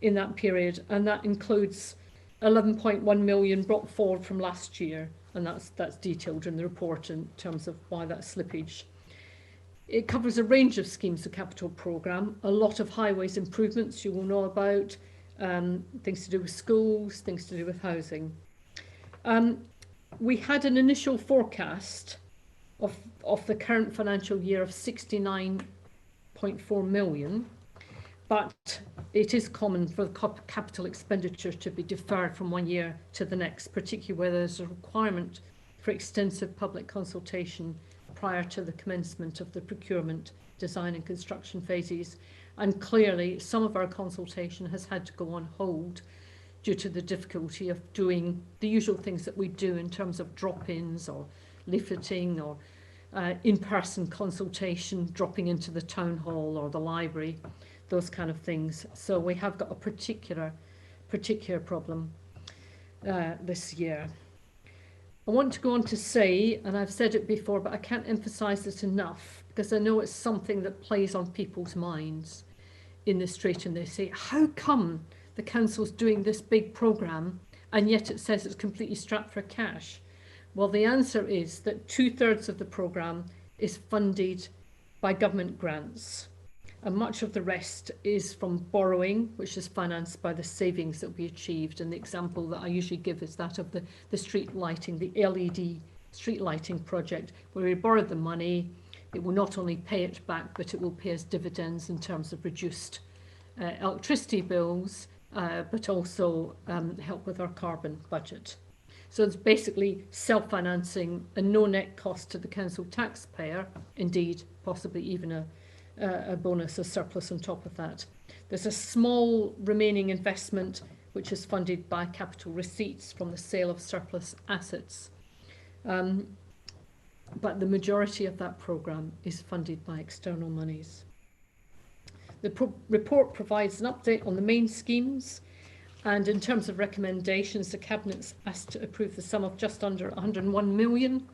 Speaker 5: in that period, and that includes 11.1 million brought forward from last year, and that's detailed in the report in terms of why that slippage. It covers a range of schemes of capital programme, a lot of highways improvements you will know about, things to do with schools, things to do with housing. We had an initial forecast of the current financial year of 69.4 million, but it is common for the capital expenditure to be deferred from one year to the next, particularly where there's a requirement for extensive public consultation prior to the commencement of the procurement, design and construction phases. And clearly some of our consultation has had to go on hold due to the difficulty of doing the usual things that we do in terms of drop-ins or leafleting or in-person consultation, dropping into the town hall or the library, those kind of things. So we have got a particular problem this year. I want to go on to say, and I've said it before, but I can't emphasise it enough, because I know it's something that plays on people's minds in the street, and they say, how come the council's doing this big programme and yet it says it's completely strapped for cash? Well, the answer is that 2/3 of the programme is funded by government grants, and much of the rest is from borrowing, which is financed by the savings that we achieved. And the example that I usually give is that of the street lighting, the LED street lighting project, where we borrowed the money. It will not only pay it back, but it will pay us dividends in terms of reduced electricity bills, but also help with our carbon budget. So it's basically self-financing and no net cost to the council taxpayer, indeed possibly even a bonus, a surplus on top of that. There's a small remaining investment which is funded by capital receipts from the sale of surplus assets. But the majority of that programme is funded by external monies. The report provides an update on the main schemes, and in terms of recommendations, the Cabinet's asked to approve the sum of just under 101 million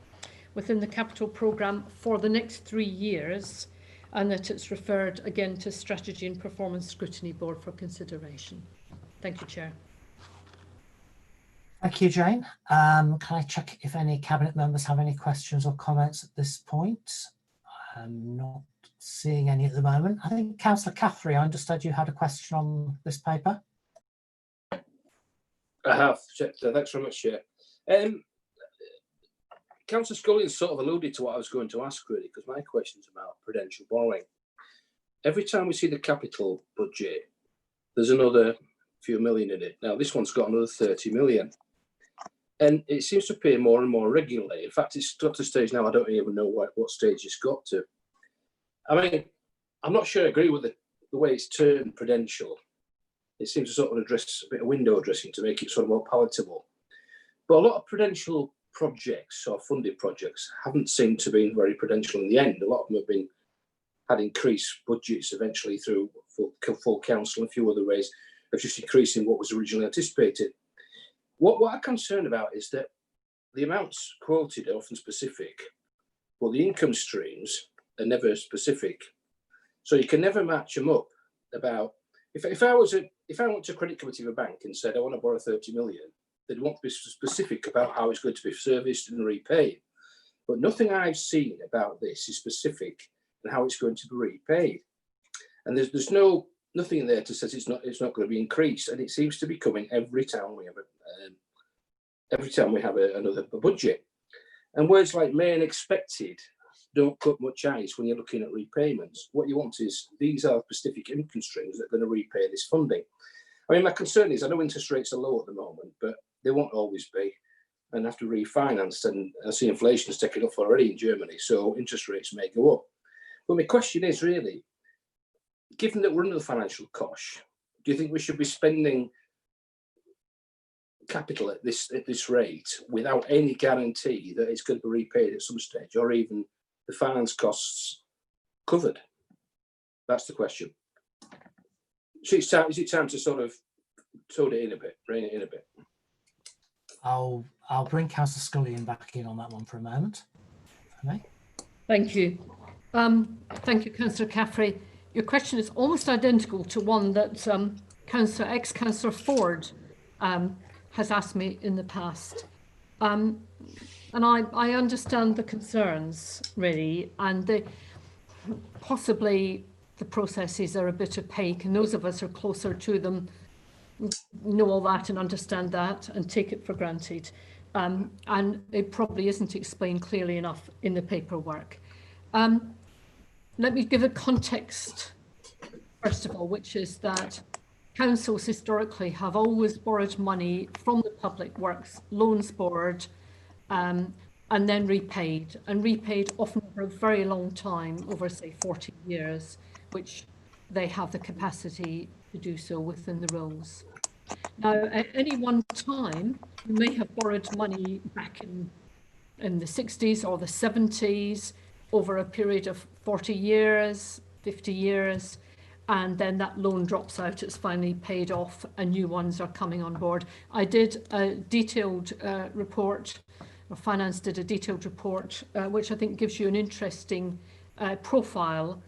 Speaker 5: within the capital programme for the next 3 years, and that it's referred again to Strategy and Performance Scrutiny Board for consideration. Thank you, Chair.
Speaker 1: Thank you, Jane. Can I check if any Cabinet members have any questions or comments at this point? I'm not seeing any at the moment. I think Councillor Caffrey, I understood you had a question on this paper.
Speaker 13: I have, thanks very much, Chair. Councillor Scullion sort of alluded to what I was going to ask, really, because my question's about prudential borrowing. Every time we see the capital budget, there's another few million in it. Now, this one's got another 30 million. And it seems to appear more and more regularly. In fact, it's got to a stage now, I don't even know what stage it's got to. I mean, I'm not sure I agree with the way it's termed prudential. It seems to sort of address a bit of window dressing to make it sort of more palatable. But a lot of prudential projects or funded projects haven't seemed to be very prudential in the end. A lot of them have had increased budgets eventually through full council and a few other ways of just increasing what was originally anticipated. What I'm concerned about is that the amounts quoted are often specific, but the income streams are never specific. So you can never match them up. About if I went to a credit committee of a bank and said I want to borrow 30 million, they'd want to be specific about how it's going to be serviced and repaid. But nothing I've seen about this is specific and how it's going to be repaid. And there's nothing there to say it's not going to be increased, and it seems to be coming every time we have another budget. And words like may and expected don't cut much ice when you're looking at repayments. What you want is these are specific income streams that are going to repay this funding. I mean, my concern is I know interest rates are low at the moment, but they won't always be, and have to refinance. And I see inflation's taken off already in Germany, so interest rates may go up. But my question is really, given that we're under the financial cosh, do you think we should be spending capital at this rate without any guarantee that it's going to be repaid at some stage, or even the finance costs covered? That's the question. So is it time to sort of tone it in a bit, rein it in a bit?
Speaker 1: I'll bring Councillor Scullion back in on that one for a moment. Okay.
Speaker 5: Thank you. Thank you, Councillor Caffrey. Your question is almost identical to one that ex-Councillor Ford has asked me in the past. And I understand the concerns, really, and possibly the processes are a bit opaque, and those of us who are closer to them know all that and understand that and take it for granted. And it probably isn't explained clearly enough in the paperwork. Let me give a context, first of all, which is that councils historically have always borrowed money from the Public Works Loans Board and then repaid often for a very long time, over say 40 years, which they have the capacity to do so within the rules. Now, at any one time, you may have borrowed money back in the 60s or the 70s over a period of 40 years, 50 years, and then that loan drops out, it's finally paid off and new ones are coming on board. I did a detailed report, or Finance did a detailed report, which I think gives you an interesting profile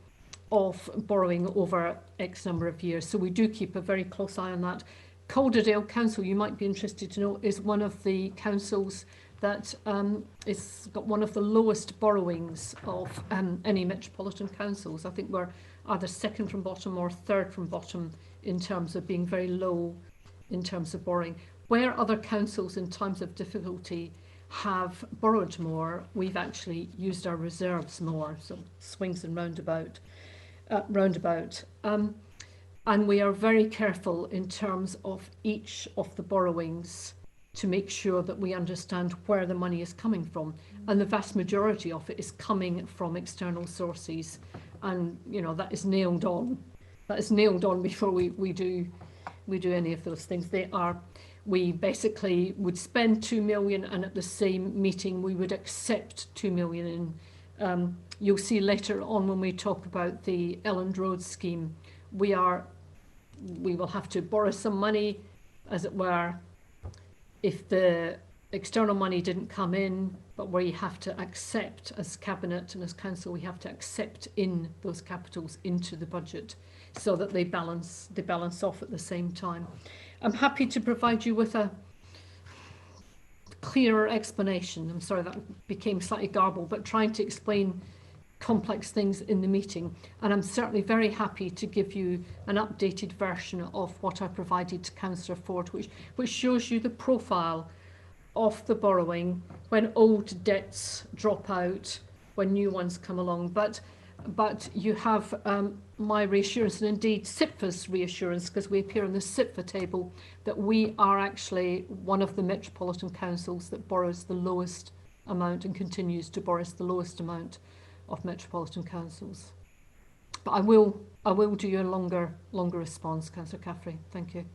Speaker 5: of borrowing over X number of years. So we do keep a very close eye on that. Calderdale Council, you might be interested to know, is one of the councils that is got one of the lowest borrowings of any metropolitan councils. I think we're either second from bottom or third from bottom in terms of being very low in terms of borrowing. Where other councils in times of difficulty have borrowed more, we've actually used our reserves more, so swings and roundabout. And we are very careful in terms of each of the borrowings to make sure that we understand where the money is coming from. And the vast majority of it is coming from external sources. And, you know, that is nailed on. That is nailed on before we do any of those things. We basically would spend 2 million, and at the same meeting we would accept 2 million. You'll see later on when we talk about the Elland Road scheme, we will have to borrow some money, as it were, if the external money didn't come in, but where you have to accept as Cabinet and as Council, we have to accept in those capitals into the budget so that they balance off at the same time. I'm happy to provide you with a clearer explanation. I'm sorry that became slightly garbled, but trying to explain complex things in the meeting. And I'm certainly very happy to give you an updated version of what I provided to Councillor Ford, which shows you the profile of the borrowing when old debts drop out, when new ones come along. But you have my reassurance, and indeed SIPFA's reassurance, because we appear on the SIPFA table, that we are actually one of the metropolitan councils that borrows the lowest amount and continues to borrow the lowest amount of metropolitan councils. But I will do you a longer response, Councillor Caffrey. Thank you.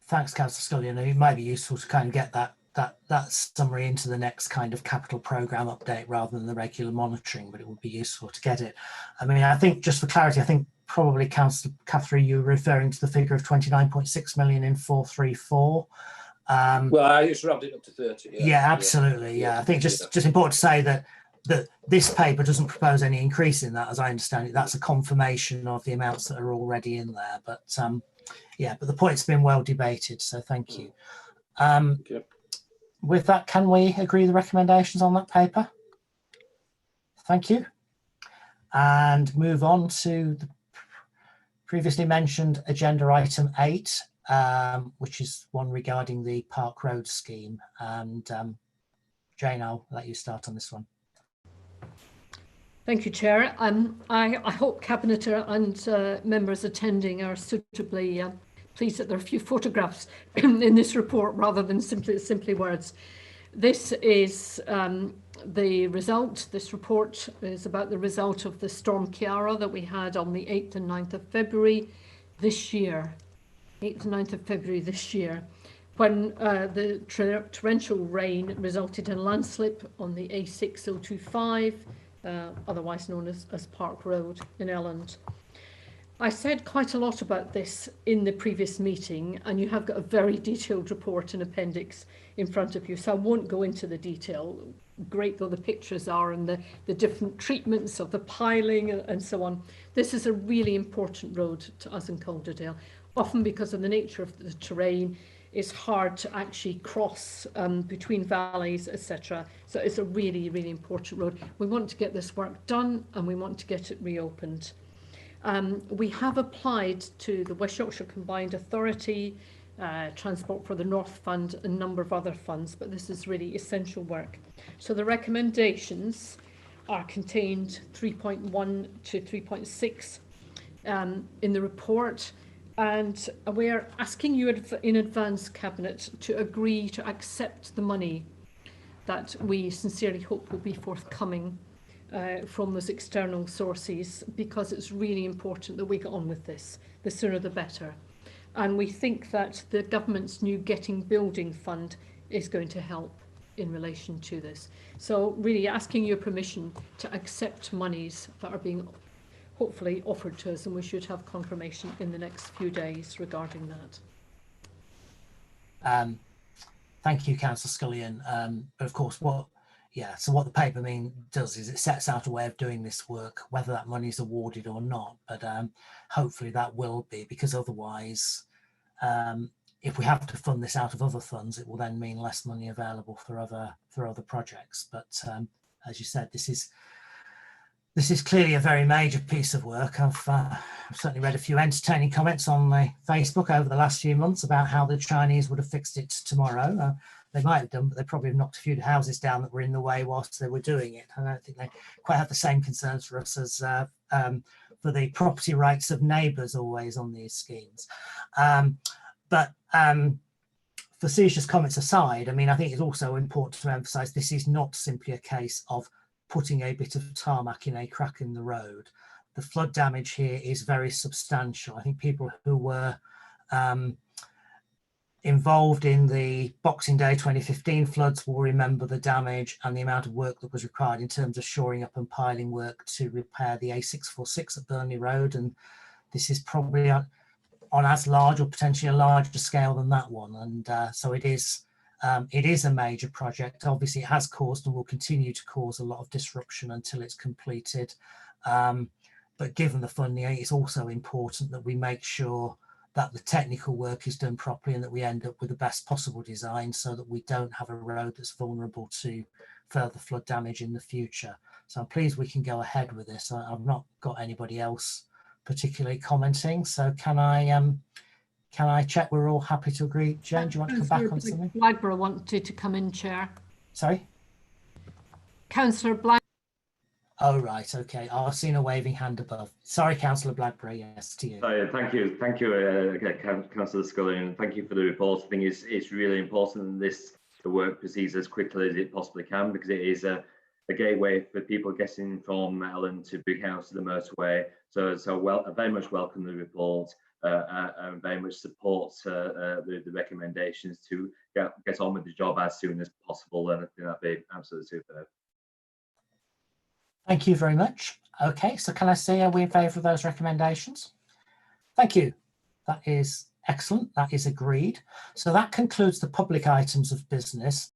Speaker 1: Thanks, Councillor Scullion. It might be useful to kind of get that summary into the next kind of capital programme update rather than the regular monitoring, but it would be useful to get it. I mean, I think just for clarity, I think probably Councillor Caffrey, you were referring to the figure of 29.6 million in 434.
Speaker 13: Well, I just rounded it up to 30.
Speaker 1: Yeah, absolutely. Yeah, I think just important to say that this paper doesn't propose any increase in that, as I understand it. That's a confirmation of the amounts that are already in there. But yeah, but the point's been well debated, so thank you. With that, can we agree the recommendations on that paper? Thank you. And move on to the previously mentioned agenda item 8, which is one regarding the Park Road scheme. And Jane, I'll let you start on this one.
Speaker 5: Thank you, Chair. I hope Cabinet and members attending are suitably pleased that there are a few photographs in this report rather than simply words. This is the result. This report is about the result of the Storm Ciara that we had on the 8th and 9th of February this year. 8th and 9th of February this year, when the torrential rain resulted in landslip on the A6025, otherwise known as Park Road in Elland. I said quite a lot about this in the previous meeting, and you have got a very detailed report and appendix in front of you, so I won't go into the detail, great though the pictures are, and the different treatments of the piling and so on. This is a really important road to us in Calderdale, often because of the nature of the terrain. It's hard to actually cross between valleys, etc. So it's a really, really important road. We want to get this work done and we want to get it reopened. We have applied to the West Yorkshire Combined Authority, Transport for the North Fund, a number of other funds, but this is really essential work. So the recommendations are contained 3.1 to 3.6 in the report. And we're asking you in advance, Cabinet, to agree to accept the money that we sincerely hope will be forthcoming from those external sources, because it's really important that we get on with this. The sooner the better. And we think that the government's new Getting Building Fund is going to help in relation to this. So really asking your permission to accept monies that are being hopefully offered to us, and we should have confirmation in the next few days regarding that.
Speaker 1: Thank you, Councillor Scullion. But of course, what the paper does is it sets out a way of doing this work, whether that money is awarded or not. But hopefully that will be, because otherwise, if we have to fund this out of other funds, it will then mean less money available for other projects. But as you said, this is clearly a very major piece of work. I've certainly read a few entertaining comments on the Facebook over the last few months about how the Chinese would have fixed it tomorrow. They might have done, but they probably have knocked a few houses down that were in the way whilst they were doing it. I don't think they quite have the same concerns for us as for the property rights of neighbours always on these schemes. But facetious comments aside, I mean, I think it's also important to emphasise this is not simply a case of putting a bit of tarmac in a crack in the road. The flood damage here is very substantial. I think people who were involved in the Boxing Day 2015 floods will remember the damage and the amount of work that was required in terms of shoring up and piling work to repair the A646 at Burnley Road. And this is probably on as large or potentially a larger scale than that one. And so it is a major project. Obviously, it has caused and will continue to cause a lot of disruption until it's completed. But given the funding, it's also important that we make sure that the technical work is done properly and that we end up with the best possible design so that we don't have a road that's vulnerable to further flood damage in the future. So I'm pleased we can go ahead with this. I've not got anybody else particularly commenting. So can I Can I check we're all happy to agree? Jane, do you want to come back on something?
Speaker 5: Blackborough wanted to come in, Chair.
Speaker 1: Sorry?
Speaker 5: Councillor Black.
Speaker 1: Oh, right, okay. Oh, I've seen a waving hand above. Sorry, Councillor Blackberry, yes, to you.
Speaker 9: Thank you, Councillor Scully, and thank you for the report. I think it's really important that the work proceeds as quickly as it possibly can, because it is a gateway for people getting from Ellen to Brighouse to the motorway. So I very much welcome the report and very much support the recommendations to get on with the job as soon as possible, and I think that'd be absolutely superb.
Speaker 1: Thank you very much. Okay, so can I say are we in favour of those recommendations? Thank you. That is excellent. That is agreed. So that concludes the public items of business.